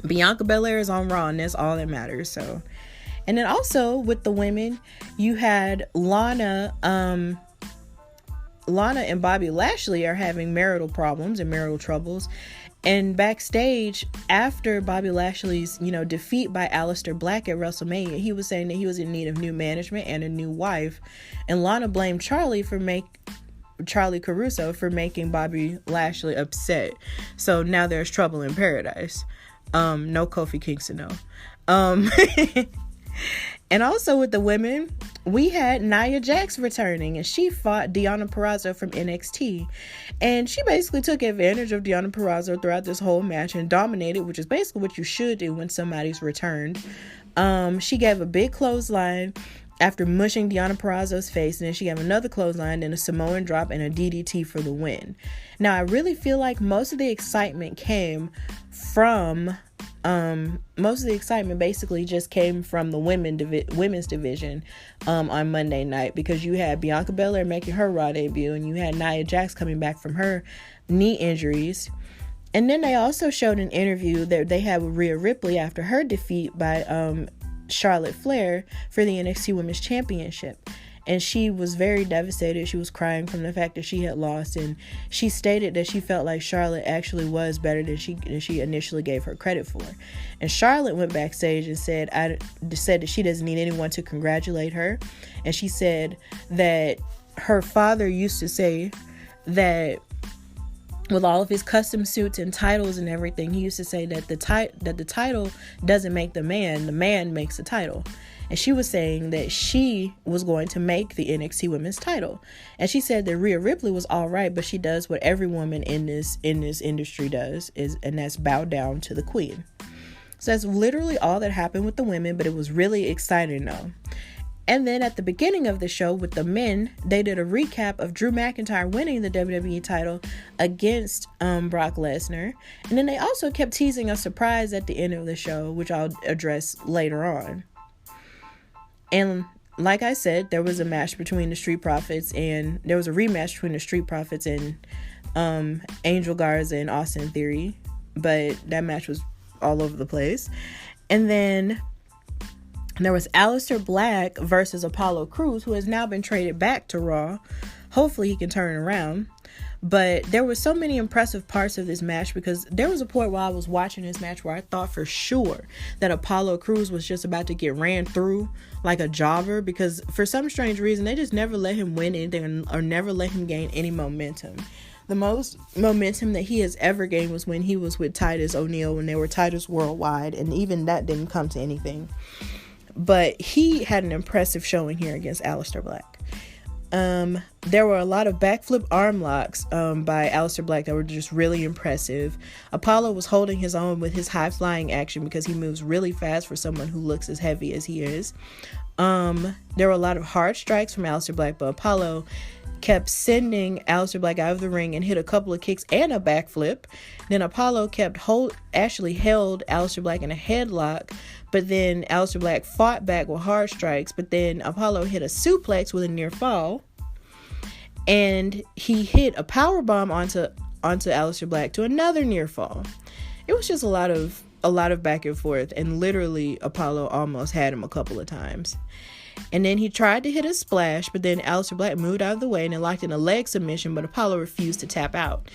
Bianca Belair is on Raw, and that's all that matters. So, and then also with the women, you had Lana and Bobby Lashley are having marital problems and marital troubles. And backstage, after Bobby Lashley's, defeat by Aleister Black at WrestleMania, he was saying that he was in need of new management and a new wife. And Lana blamed Charlie Caruso for making Bobby Lashley upset. So now there's trouble in paradise. No Kofi Kingston, no. And also with the women, we had Nia Jax returning, and she fought Deonna Purrazzo from NXT. And she basically took advantage of Deonna Purrazzo throughout this whole match and dominated, which is basically what you should do when somebody's returned. She gave a big clothesline after mushing Deonna Purrazzo's face, and then she gave another clothesline, then a Samoan drop, and a DDT for the win. Now, I really feel like most of the excitement basically just came from the women's division on Monday night, because you had Bianca Belair making her Raw debut, and you had Nia Jax coming back from her knee injuries. And then they also showed an interview that they had with Rhea Ripley after her defeat by Charlotte Flair for the NXT Women's Championship. And she was very devastated. She was crying from the fact that she had lost, and she stated that she felt like Charlotte actually was better than she initially gave her credit for. And Charlotte went backstage and said that she doesn't need anyone to congratulate her. And she said that her father used to say that with all of his custom suits and titles and everything, he used to say that the title doesn't make the man makes the title. And she was saying that she was going to make the NXT Women's title. And she said that Rhea Ripley was all right, but she does what every woman in this industry does, and that's bow down to the queen. So that's literally all that happened with the women, but it was really exciting though. And then at the beginning of the show with the men, they did a recap of Drew McIntyre winning the WWE title against Brock Lesnar. And then they also kept teasing a surprise at the end of the show, which I'll address later on. And like I said, there was a match between the Street Profits, and there was a rematch between the Street Profits and Angel Garza and Austin Theory. But that match was all over the place. And then there was Aleister Black versus Apollo Crews, who has now been traded back to Raw. Hopefully he can turn around. But there were so many impressive parts of this match, because there was a point while I was watching this match where I thought for sure that Apollo Crews was just about to get ran through like a jobber, because for some strange reason they just never let him win anything or never let him gain any momentum. The most momentum that he has ever gained was when he was with Titus O'Neil, when they were Titus Worldwide, and even that didn't come to anything. But he had an impressive showing here against Aleister Black. There were a lot of backflip arm locks by Aleister Black that were just really impressive. Apollo was holding his own with his high flying action, because he moves really fast for someone who looks as heavy as he is. There were a lot of hard strikes from Aleister Black, but Apollo kept sending Aleister Black out of the ring and hit a couple of kicks and a backflip. Then Apollo actually held Aleister Black in a headlock, but then Aleister Black fought back with hard strikes, but then Apollo hit a suplex with a near fall, and he hit a power bomb onto Aleister Black to another near fall. It was just a lot of back and forth, and literally Apollo almost had him a couple of times. And then he tried to hit a splash, but then Aleister Black moved out of the way and then locked in a leg submission, but Apollo refused to tap out.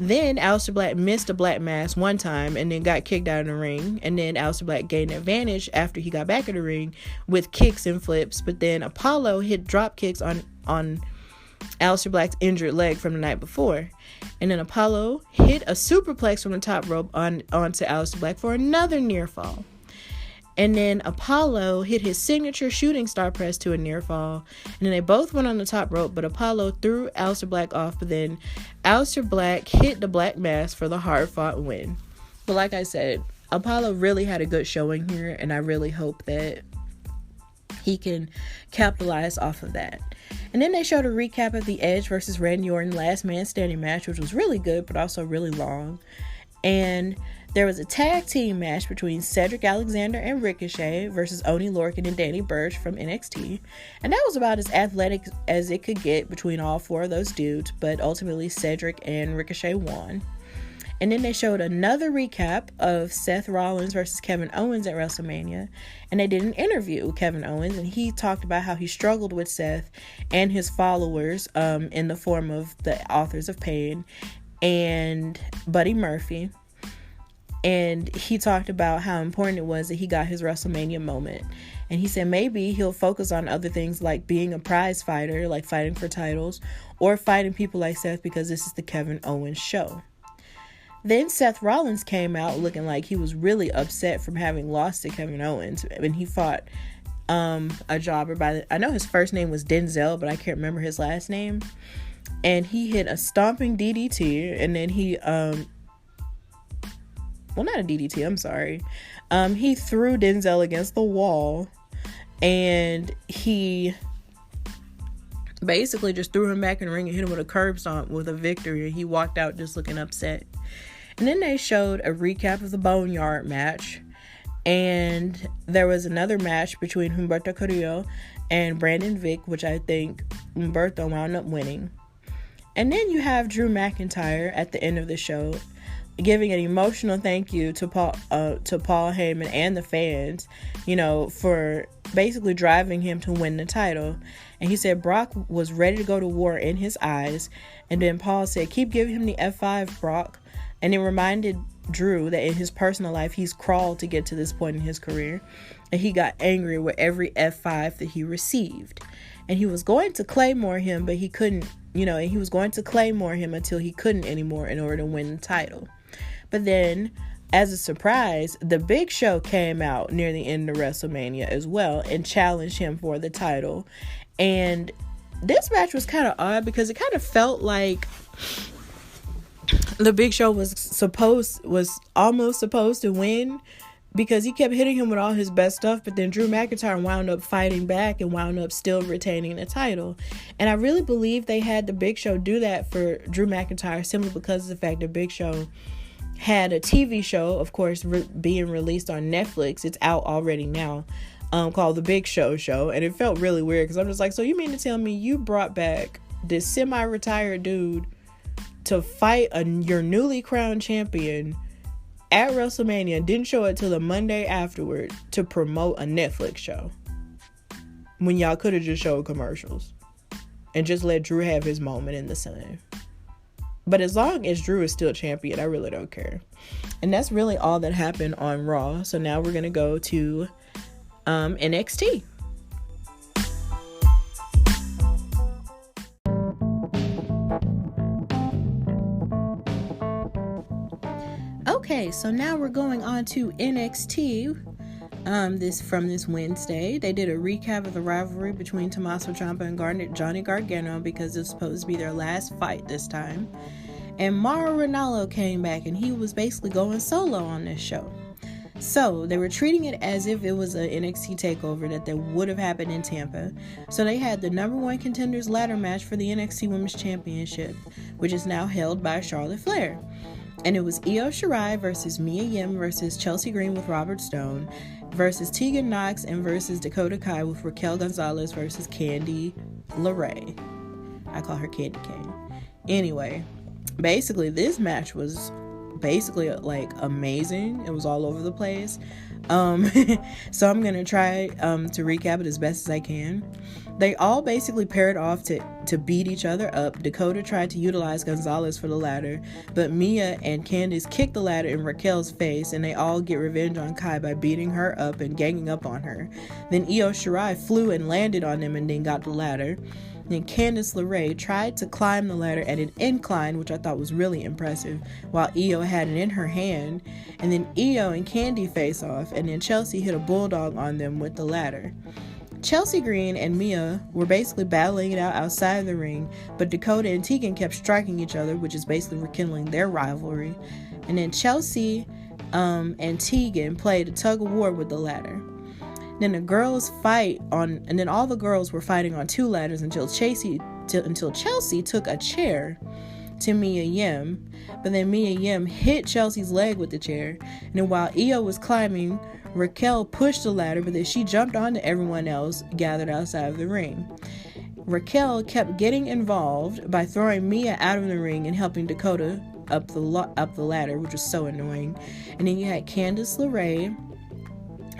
Then Aleister Black missed a black mass one time and then got kicked out of the ring. And then Aleister Black gained advantage after he got back in the ring with kicks and flips, but then Apollo hit drop kicks on Aleister Black's injured leg from the night before. And then Apollo hit a superplex from the top rope onto Aleister Black for another near fall. And then Apollo hit his signature shooting star press to a near fall. And then they both went on the top rope, but Apollo threw Aleister Black off. But then Aleister Black hit the Black Mass for the hard-fought win. But like I said, Apollo really had a good showing here, and I really hope that he can capitalize off of that. And then they showed a recap of the Edge versus Randy Orton last man standing match, which was really good, but also really long. And there was a tag team match between Cedric Alexander and Ricochet versus Oney Lorcan and Danny Burch from NXT. And that was about as athletic as it could get between all four of those dudes, but ultimately Cedric and Ricochet won. And then they showed another recap of Seth Rollins versus Kevin Owens at WrestleMania. And they did an interview with Kevin Owens, and he talked about how he struggled with Seth and his followers in the form of the Authors of Pain and Buddy Murphy. And he talked about how important it was that he got his WrestleMania moment. And he said maybe he'll focus on other things like being a prize fighter, like fighting for titles, or fighting people like Seth, because this is the Kevin Owens show. Then Seth Rollins came out looking like he was really upset from having lost to Kevin Owens. And he fought a jobber I know his first name was Denzel, but I can't remember his last name. And he hit a stomping DDT, and then he not a DDT, I'm sorry. He threw Denzel against the wall, and he basically just threw him back in the ring and hit him with a curb stomp with a victory. And he walked out just looking upset. And then they showed a recap of the Boneyard match. And there was another match between Humberto Carrillo and Brandon Vick, which I think Humberto wound up winning. And then you have Drew McIntyre at the end of the show giving an emotional thank you to Paul Heyman and the fans, for basically driving him to win the title. And he said Brock was ready to go to war in his eyes. And then Paul said, keep giving him the F5, Brock. And it reminded Drew that in his personal life, he's crawled to get to this point in his career. And he got angry with every F5 that he received. And he was going to claymore him, but he couldn't, and he was going to claymore him until he couldn't anymore in order to win the title. But then, as a surprise, the Big Show came out near the end of WrestleMania as well and challenged him for the title. And this match was kind of odd because it kind of felt like the Big Show was almost supposed to win, because he kept hitting him with all his best stuff, but then Drew McIntyre wound up fighting back and wound up still retaining the title. And I really believe they had the Big Show do that for Drew McIntyre simply because of the fact that Big Show had a TV show, of course, being released on Netflix. It's out already now, called The Big Show Show. And it felt really weird because I'm just like, so you mean to tell me you brought back this semi-retired dude to fight your newly crowned champion at WrestleMania and didn't show it till the Monday afterward to promote a Netflix show, when y'all could have just showed commercials and just let Drew have his moment in the sun? But as long as Drew is still champion, I really don't care. And that's really all that happened on Raw. So now we're going to go to NXT. Okay, so now we're going on to NXT. This Wednesday, they did a recap of the rivalry between Tommaso Ciampa and Johnny Gargano, because it's supposed to be their last fight this time. And Mauro Ranallo came back, and he was basically going solo on this show. So they were treating it as if it was an NXT takeover that would have happened in Tampa. So they had the number one contenders ladder match for the NXT Women's Championship, which is now held by Charlotte Flair. And it was Io Shirai versus Mia Yim versus Chelsea Green with Robert Stone versus Tegan Nox and versus Dakota Kai with Raquel Gonzalez versus Candy LeRae. I call her Candy Cane. Anyway, basically this match was like amazing. It was all over the place. So I'm gonna try to recap it as best as I can. They all basically paired off to beat each other up. Dakota tried to utilize Gonzalez for the ladder, but Mia and Candice kicked the ladder in Raquel's face, and they all get revenge on Kai by beating her up and ganging up on her. Then Io Shirai flew and landed on them and then got the ladder. Then Candice LeRae tried to climb the ladder at an incline, which I thought was really impressive, while Io had it in her hand. And then Io and Candy face off, and then Chelsea hit a bulldog on them with the ladder. Chelsea Green and Mia were basically battling it out outside the ring, but Dakota and Tegan kept striking each other, which is basically rekindling their rivalry. And then Chelsea and Tegan played a tug of war with the ladder. Then all the girls were fighting on two ladders until Chelsea took a chair to Mia Yim, but then Mia Yim hit Chelsea's leg with the chair. And then while Io was climbing, Raquel pushed the ladder, but then she jumped onto everyone else gathered outside of the ring. Raquel kept getting involved by throwing Mia out of the ring and helping Dakota up the ladder, which was so annoying. And then you had Candice LeRae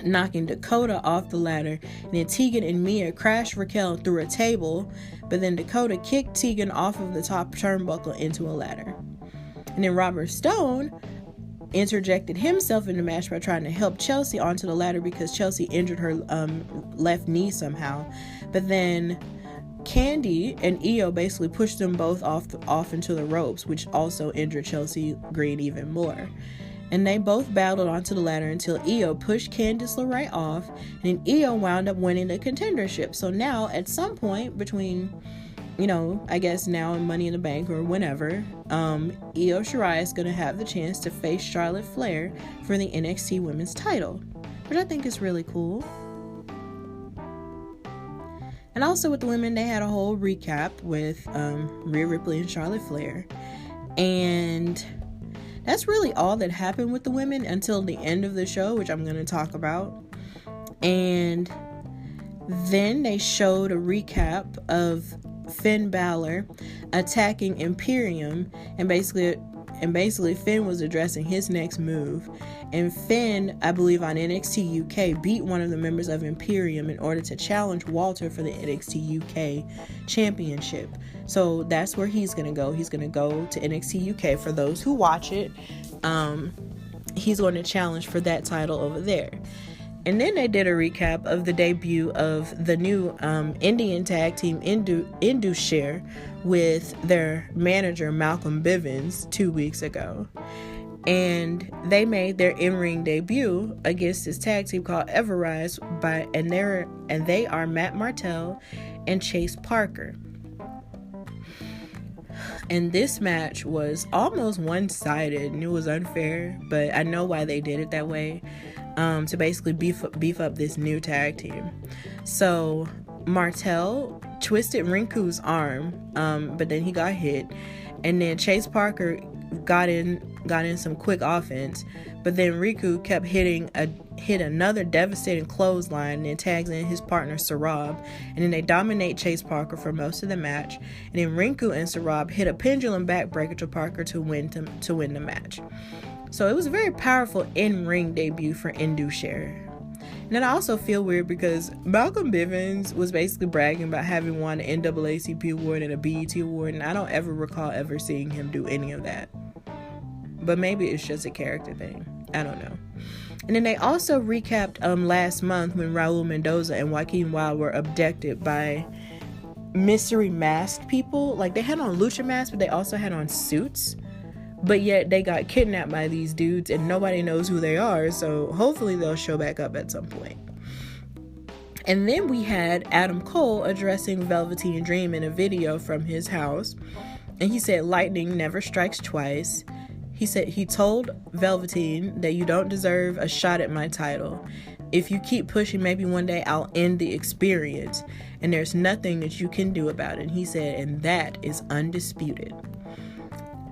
knocking Dakota off the ladder, and then Tegan and Mia crashed Raquel through a table, but then Dakota kicked Tegan off of the top turnbuckle into a ladder. And then Robert Stone interjected himself in the match by trying to help Chelsea onto the ladder because Chelsea injured her left knee somehow. But then Candy and Io basically pushed them both off into the ropes, which also injured Chelsea Green even more. And they both battled onto the ladder until Io pushed Candice LeRae off, and then Io wound up winning the contendership. So now, at some point between, I guess now and Money in the Bank or whenever, Io Shirai is going to have the chance to face Charlotte Flair for the NXT Women's title, which I think is really cool. And also with the women, they had a whole recap with Rhea Ripley and Charlotte Flair. And that's really all that happened with the women until the end of the show, which I'm going to talk about. And then they showed a recap of Finn Balor attacking Imperium, and basically Finn was addressing his next move. And Finn, I believe on NXT UK, beat one of the members of Imperium in order to challenge Walter for the NXT UK championship. So that's where he's going to go. He's going to go to NXT UK. For those who watch it, he's going to challenge for that title over there. And then they did a recap of the debut of the new Indian tag team Indushare with their manager Malcolm Bivens 2 weeks ago. And they made their in-ring debut against this tag team called Everrise and they are Matt Martell and Chase Parker. And this match was almost one-sided, and it was unfair, but I know why they did it that way, to basically beef up this new tag team. So Martell twisted Rinku's arm, but then he got hit, and then Chase Parker got in some quick offense, but then Riku kept hit another devastating clothesline, and then tags in his partner Sarab, and then they dominate Chase Parker for most of the match, and then Rinku and Sarab hit a pendulum backbreaker to Parker to win the match. So it was a very powerful in-ring debut for Indushare. And then I also feel weird because Malcolm Bivens was basically bragging about having won an NAACP award and a BET award, and I don't ever recall ever seeing him do any of that. But maybe it's just a character thing. I don't know. And then they also recapped last month when Raul Mendoza and Joaquin Wilde were abducted by mystery masked people. Like, they had on lucha masks, but they also had on suits. But yet they got kidnapped by these dudes and nobody knows who they are. So hopefully they'll show back up at some point. And then we had Adam Cole addressing Velveteen Dream in a video from his house. And he said, "Lightning never strikes twice." He said he told Velveteen that you don't deserve a shot at my title. If you keep pushing, maybe one day I'll end the experience. And there's nothing that you can do about it. And he said, and that is undisputed.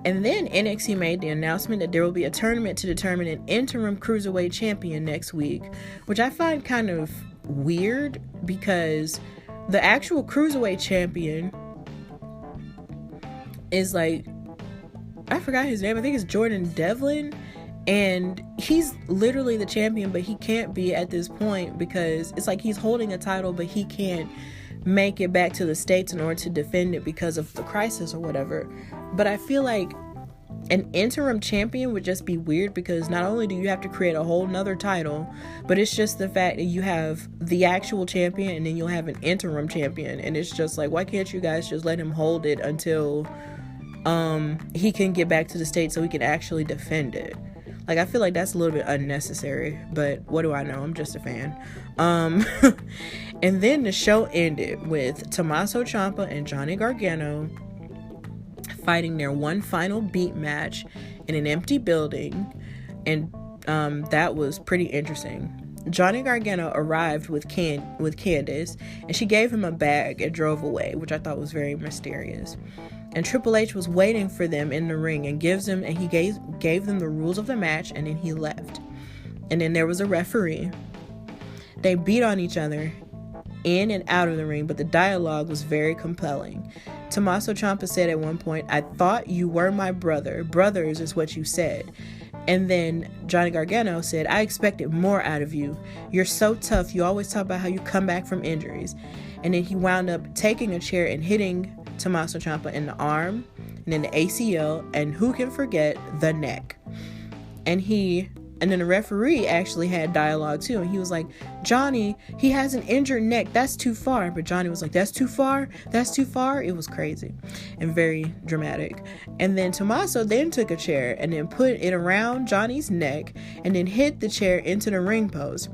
And then NXT made the announcement that there will be a tournament to determine an interim cruiserweight champion next week, which I find kind of weird because the actual cruiserweight champion is like, I forgot his name. I think it's Jordan Devlin, and he's literally the champion, but he can't be at this point because it's like he's holding a title, but he can't make it back to the States in order to defend it because of the crisis or whatever. But I feel like an interim champion would just be weird, because not only do you have to create a whole nother title, but it's just the fact that you have the actual champion and then you'll have an interim champion, and it's just like, why can't you guys just let him hold it until he can get back to the States so he can actually defend it? Like, I feel like that's a little bit unnecessary, but what do I know? I'm just a fan. And then the show ended with Tommaso Ciampa and Johnny Gargano fighting their one final beat match in an empty building, and that was pretty interesting. Johnny Gargano arrived with Candice, and she gave him a bag and drove away, which I thought was very mysterious. And Triple H was waiting for them in the ring and gave them the rules of the match, and then he left. And then there was a referee. They beat on each other in and out of the ring, but the dialogue was very compelling. Tommaso Ciampa said at one point, "I thought you were my brother. Brothers is what you said." And then Johnny Gargano said, "I expected more out of you. You're so tough. You always talk about how you come back from injuries." And then he wound up taking a chair and hitting Tommaso Ciampa in the arm, and then the ACL, and who can forget the neck. And then the referee actually had dialogue too, and he was like, "Johnny, he has an injured neck. That's too far." But Johnny was like, "That's too far. That's too far." It was crazy and very dramatic. And then Tommaso then took a chair and then put it around Johnny's neck and then hit the chair into the ring post.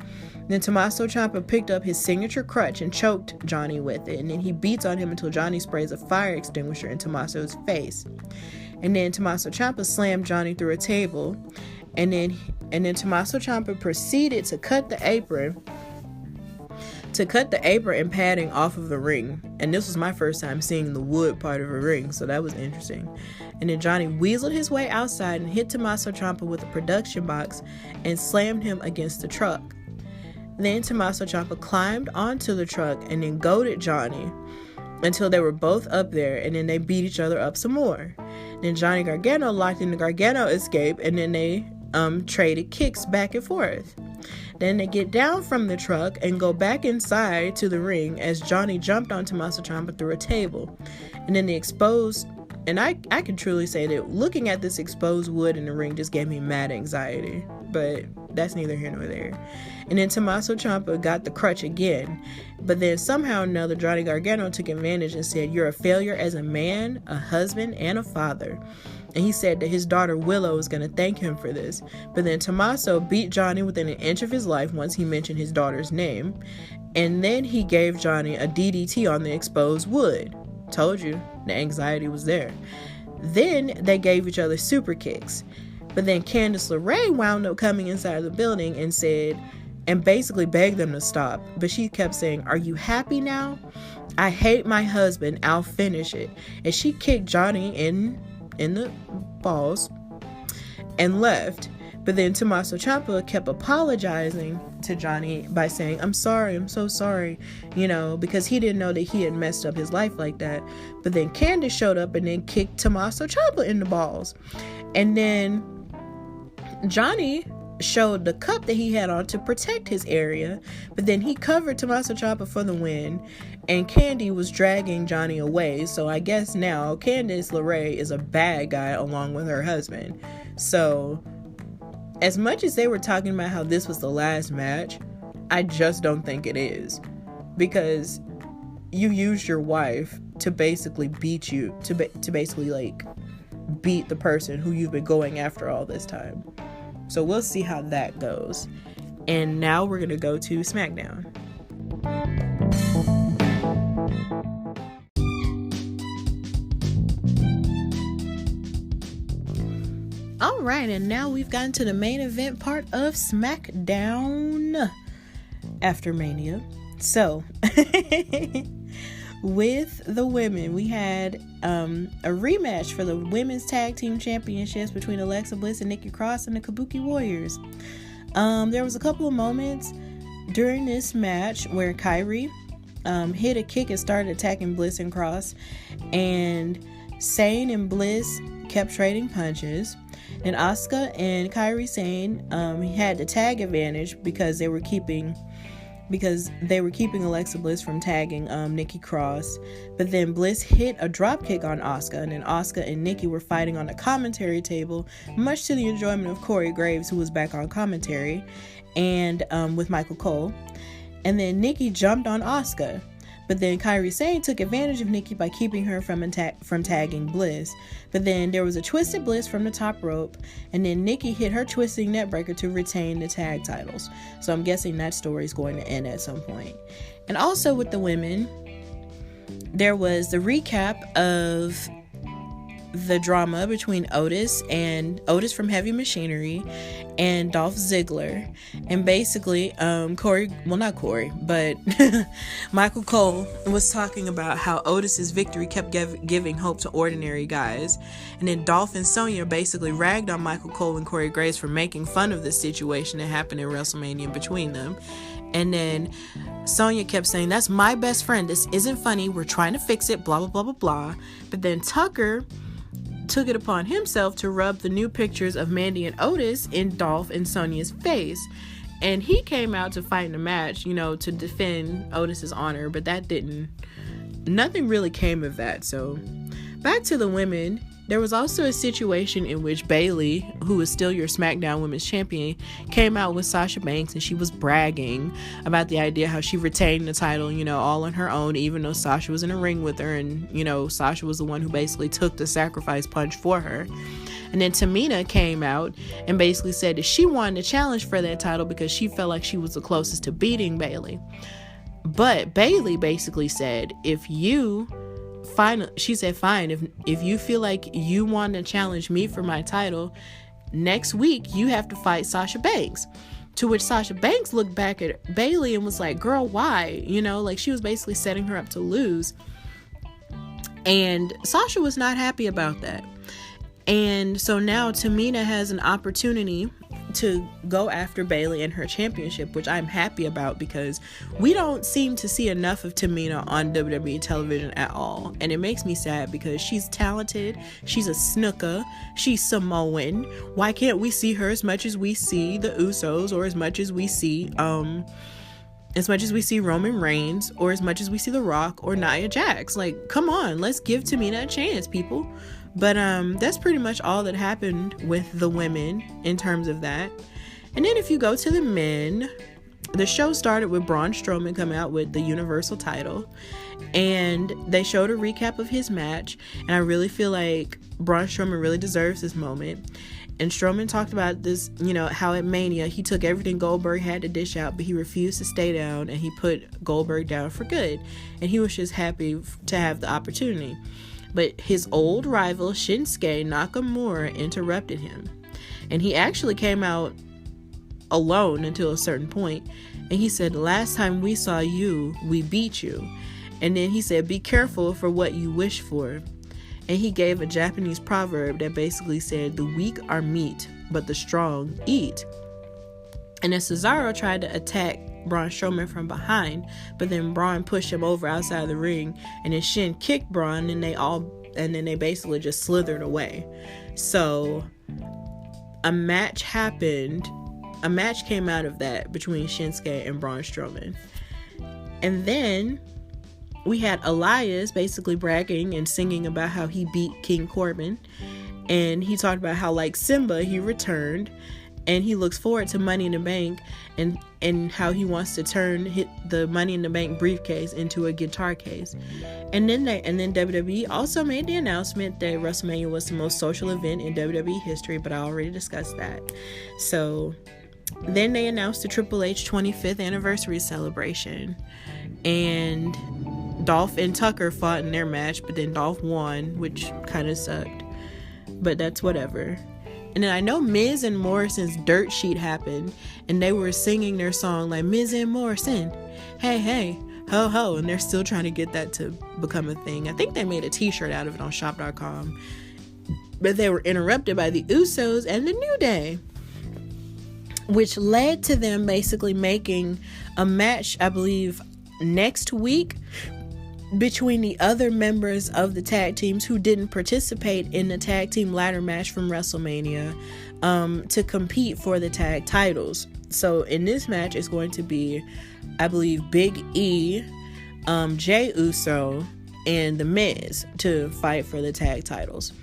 Then Tommaso Ciampa picked up his signature crutch and choked Johnny with it. And then he beats on him until Johnny sprays a fire extinguisher in Tommaso's face. And then Tommaso Ciampa slammed Johnny through a table. And then Tommaso Ciampa proceeded to cut the apron and padding off of the ring. And this was my first time seeing the wood part of a ring, so that was interesting. And then Johnny weaseled his way outside and hit Tommaso Ciampa with a production box and slammed him against the truck. Then Tommaso Ciampa climbed onto the truck and then goaded Johnny until they were both up there, and then they beat each other up some more. Then Johnny Gargano locked in the Gargano escape, and then they traded kicks back and forth. Then they get down from the truck and go back inside to the ring as Johnny jumped on Tommaso Ciampa through a table. And then the exposed, and I can truly say that looking at this exposed wood in the ring just gave me mad anxiety, but that's neither here nor there. And then Tommaso Ciampa got the crutch again, but then somehow or another Johnny Gargano took advantage and said, "You're a failure as a man, a husband, and a father." And he said that his daughter Willow was going to thank him for this. But then Tommaso beat Johnny within an inch of his life once he mentioned his daughter's name. And then he gave Johnny a DDT on the exposed wood. Told you, the anxiety was there. Then they gave each other super kicks. But then Candice LeRae wound up coming inside the building and said, and basically begged them to stop. But she kept saying, "Are you happy now? I hate my husband. I'll finish it." And she kicked Johnny in the balls and left. But then Tommaso Ciampa kept apologizing to Johnny by saying, "I'm sorry, I'm so sorry," because he didn't know that he had messed up his life like that. But then Candice showed up and then kicked Tommaso Ciampa in the balls. And then Johnny showed the cup that he had on to protect his area, but then he covered Tommaso Ciampa for the win, and Candy was dragging Johnny away. So I guess now Candice LeRae is a bad guy along with her husband. So as much as they were talking about how this was the last match, I just don't think it is, because you used your wife to basically beat you, to basically like beat the person who you've been going after all this time. So we'll see how that goes. And now we're going to go to SmackDown. All right, and now we've gotten to the main event part of SmackDown after Mania. So, with the women, we had a rematch for the women's tag team championships between Alexa Bliss and Nikki Cross and the Kabuki Warriors. There was a couple of moments during this match where Kyrie hit a kick and started attacking Bliss and Cross, and Sane and Bliss kept trading punches. And Asuka and Kairi Sane had the tag advantage because they were keeping because they were keeping Alexa Bliss from tagging Nikki Cross. But then Bliss hit a dropkick on Asuka, and then Asuka and Nikki were fighting on the commentary table, much to the enjoyment of Corey Graves, who was back on commentary, and with Michael Cole. And then Nikki jumped on Asuka. But then Kairi Sane took advantage of Nikki by keeping her from tagging Bliss. But then there was a twisted Bliss from the top rope, and then Nikki hit her twisting neckbreaker to retain the tag titles. So I'm guessing that story is going to end at some point. And also with the women, there was the recap of the drama between Otis from Heavy Machinery and Dolph Ziggler. And basically, Michael Cole was talking about how Otis's victory kept giving hope to ordinary guys. And then Dolph and Sonya basically ragged on Michael Cole and Corey Graves for making fun of this situation that happened in WrestleMania between them. And then Sonya kept saying, "That's my best friend. This isn't funny. We're trying to fix it, blah, blah, blah, blah, blah." But then Tucker took it upon himself to rub the new pictures of Mandy and Otis in Dolph and Sonya's face. And he came out to fight in a match, to defend Otis's honor, but nothing really came of that. So back to the women. There was also a situation in which Bayley, who is still your SmackDown Women's Champion, came out with Sasha Banks, and she was bragging about the idea how she retained the title, all on her own, even though Sasha was in a ring with her, and, Sasha was the one who basically took the sacrifice punch for her. And then Tamina came out and basically said that she wanted to challenge for that title because she felt like she was the closest to beating Bayley. But Bayley basically said, fine, if you feel like you want to challenge me for my title, next week you have to fight Sasha Banks. To which Sasha Banks looked back at Bayley and was like, "Girl, why?" She was basically setting her up to lose. And Sasha was not happy about that. And so now Tamina has an opportunity to go after Bayley and her championship, which I'm happy about because we don't seem to see enough of Tamina on WWE television at all. And it makes me sad because she's talented, she's a snooker, she's Samoan. Why can't we see her as much as we see the Usos, or as much as we see Roman Reigns, or as much as we see The Rock or Nia Jax? Like, come on, let's give Tamina a chance, people. But that's pretty much all that happened with the women in terms of that. And then if you go to the men, the show started with Braun Strowman coming out with the Universal title, and they showed a recap of his match, and I really feel like Braun Strowman really deserves this moment. And Strowman talked about this, how at Mania he took everything Goldberg had to dish out, but he refused to stay down, and he put Goldberg down for good, and he was just happy to have the opportunity. But his old rival Shinsuke Nakamura interrupted him, and he actually came out alone until a certain point, and he said, "Last time we saw you, we beat you." And then he said, "Be careful for what you wish for." And he gave a Japanese proverb that basically said, "The weak are meat, but the strong eat." And then Cesaro tried to attack Braun Strowman from behind, but then Braun pushed him over outside the ring, and then Shin kicked Braun, and then they basically just slithered away. So a match happened. A match came out of that between Shinsuke and Braun Strowman. And then we had Elias basically bragging and singing about how he beat King Corbin, and he talked about how, like Simba, he returned, and he looks forward to Money in the Bank, and how he wants to turn the Money in the Bank briefcase into a guitar case. And then WWE also made the announcement that WrestleMania was the most social event in WWE history, but I already discussed that. So then they announced the Triple H 25th anniversary celebration, and Dolph and Tucker fought in their match, but then Dolph won, which kind of sucked, but that's whatever. And then I know Miz and Morrison's dirt sheet happened, and they were singing their song like Miz and Morrison, hey, hey, ho, ho, and they're still trying to get that to become a thing. I think they made a t-shirt out of it on shop.com, but they were interrupted by the Usos and the New Day, which led to them basically making a match, I believe, next week between the other members of the tag teams who didn't participate in the tag team ladder match from WrestleMania to compete for the tag titles. So in this match, it's going to be, I believe, Big E, Jey Uso, and The Miz to fight for the tag titles.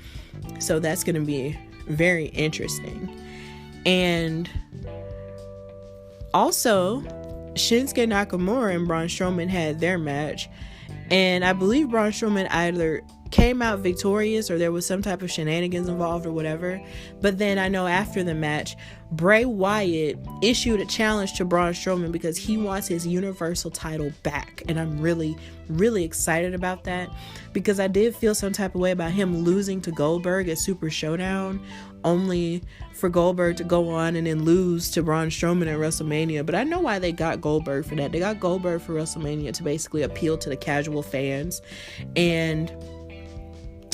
So that's going to be very interesting. And also, Shinsuke Nakamura and Braun Strowman had their match, and I believe Braun Strowman either came out victorious or there was some type of shenanigans involved or whatever. But then I know after the match, Bray Wyatt issued a challenge to Braun Strowman because he wants his Universal title back, and I'm really, really excited about that, because I did feel some type of way about him losing to Goldberg at Super Showdown, only for Goldberg to go on and then lose to Braun Strowman at WrestleMania. But I know why they got Goldberg for that. They got Goldberg for WrestleMania to basically appeal to the casual fans and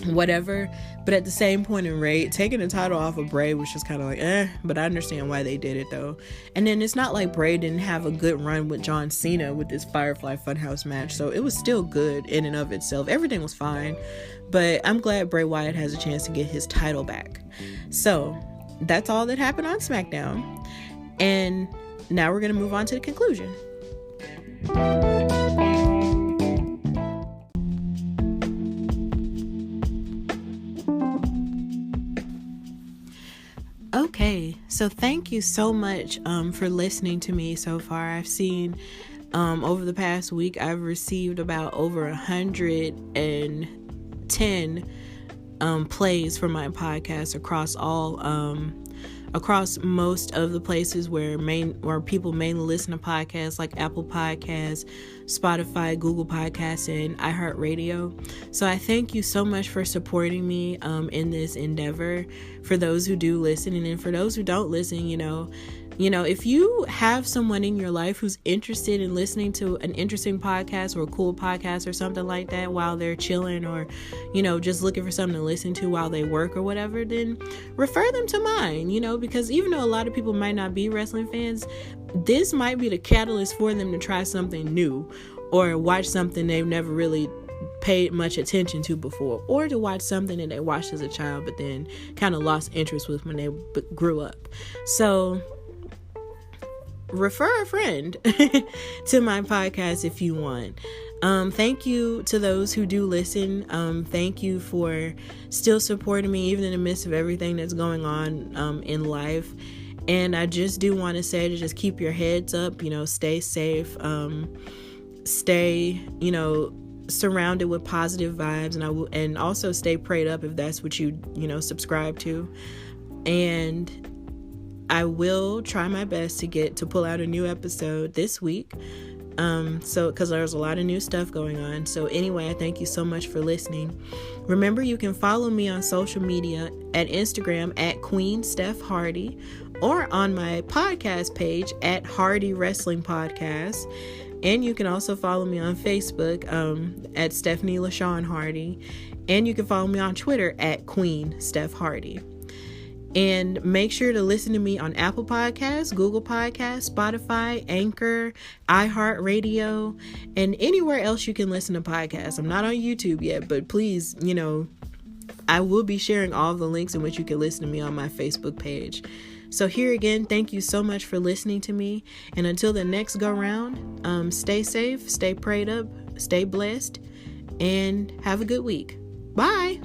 whatever. But at the same point in rate, taking the title off of Bray was just kind of like, but I understand why they did it though. And then it's not like Bray didn't have a good run with John Cena with this Firefly Funhouse match, so it was still good in and of itself. Everything was fine, but I'm glad Bray Wyatt has a chance to get his title back. So that's all that happened on SmackDown, and now we're going to move on to the conclusion. Okay, so thank you so much for listening to me so far. I've seen over the past week, I've received about over 110 plays for my podcast across most of the places where people mainly listen to podcasts, like Apple Podcasts, Spotify, Google Podcasts, and iHeartRadio. So I thank you so much for supporting me in this endeavor, for those who do listen, and then for those who don't listen, you know, if you have someone in your life who's interested in listening to an interesting podcast or a cool podcast or something like that while they're chilling, or, just looking for something to listen to while they work or whatever, then refer them to mine, because even though a lot of people might not be wrestling fans, this might be the catalyst for them to try something new or watch something they've never really paid much attention to before, or to watch something that they watched as a child but then kind of lost interest with when they grew up. So refer a friend to my podcast if you want. Thank you to those who do listen. Thank you for still supporting me even in the midst of everything that's going on in life. And I just do want to say to just keep your heads up, stay safe, stay, surrounded with positive vibes, and also stay prayed up if that's what you subscribe to. And I will try my best to pull out a new episode this week. Because there's a lot of new stuff going on. So anyway, I thank you so much for listening. Remember, you can follow me on social media at Instagram at Queen Steph Hardy, or on my podcast page at Hardy Wrestling Podcast. And you can also follow me on Facebook at Stephanie LaShawn Hardy. And you can follow me on Twitter at Queen Steph Hardy. And make sure to listen to me on Apple Podcasts, Google Podcasts, Spotify, Anchor, iHeartRadio, and anywhere else you can listen to podcasts. I'm not on YouTube yet, but please, I will be sharing all the links in which you can listen to me on my Facebook page. So here again, thank you so much for listening to me. And until the next go round, stay safe, stay prayed up, stay blessed, and have a good week. Bye.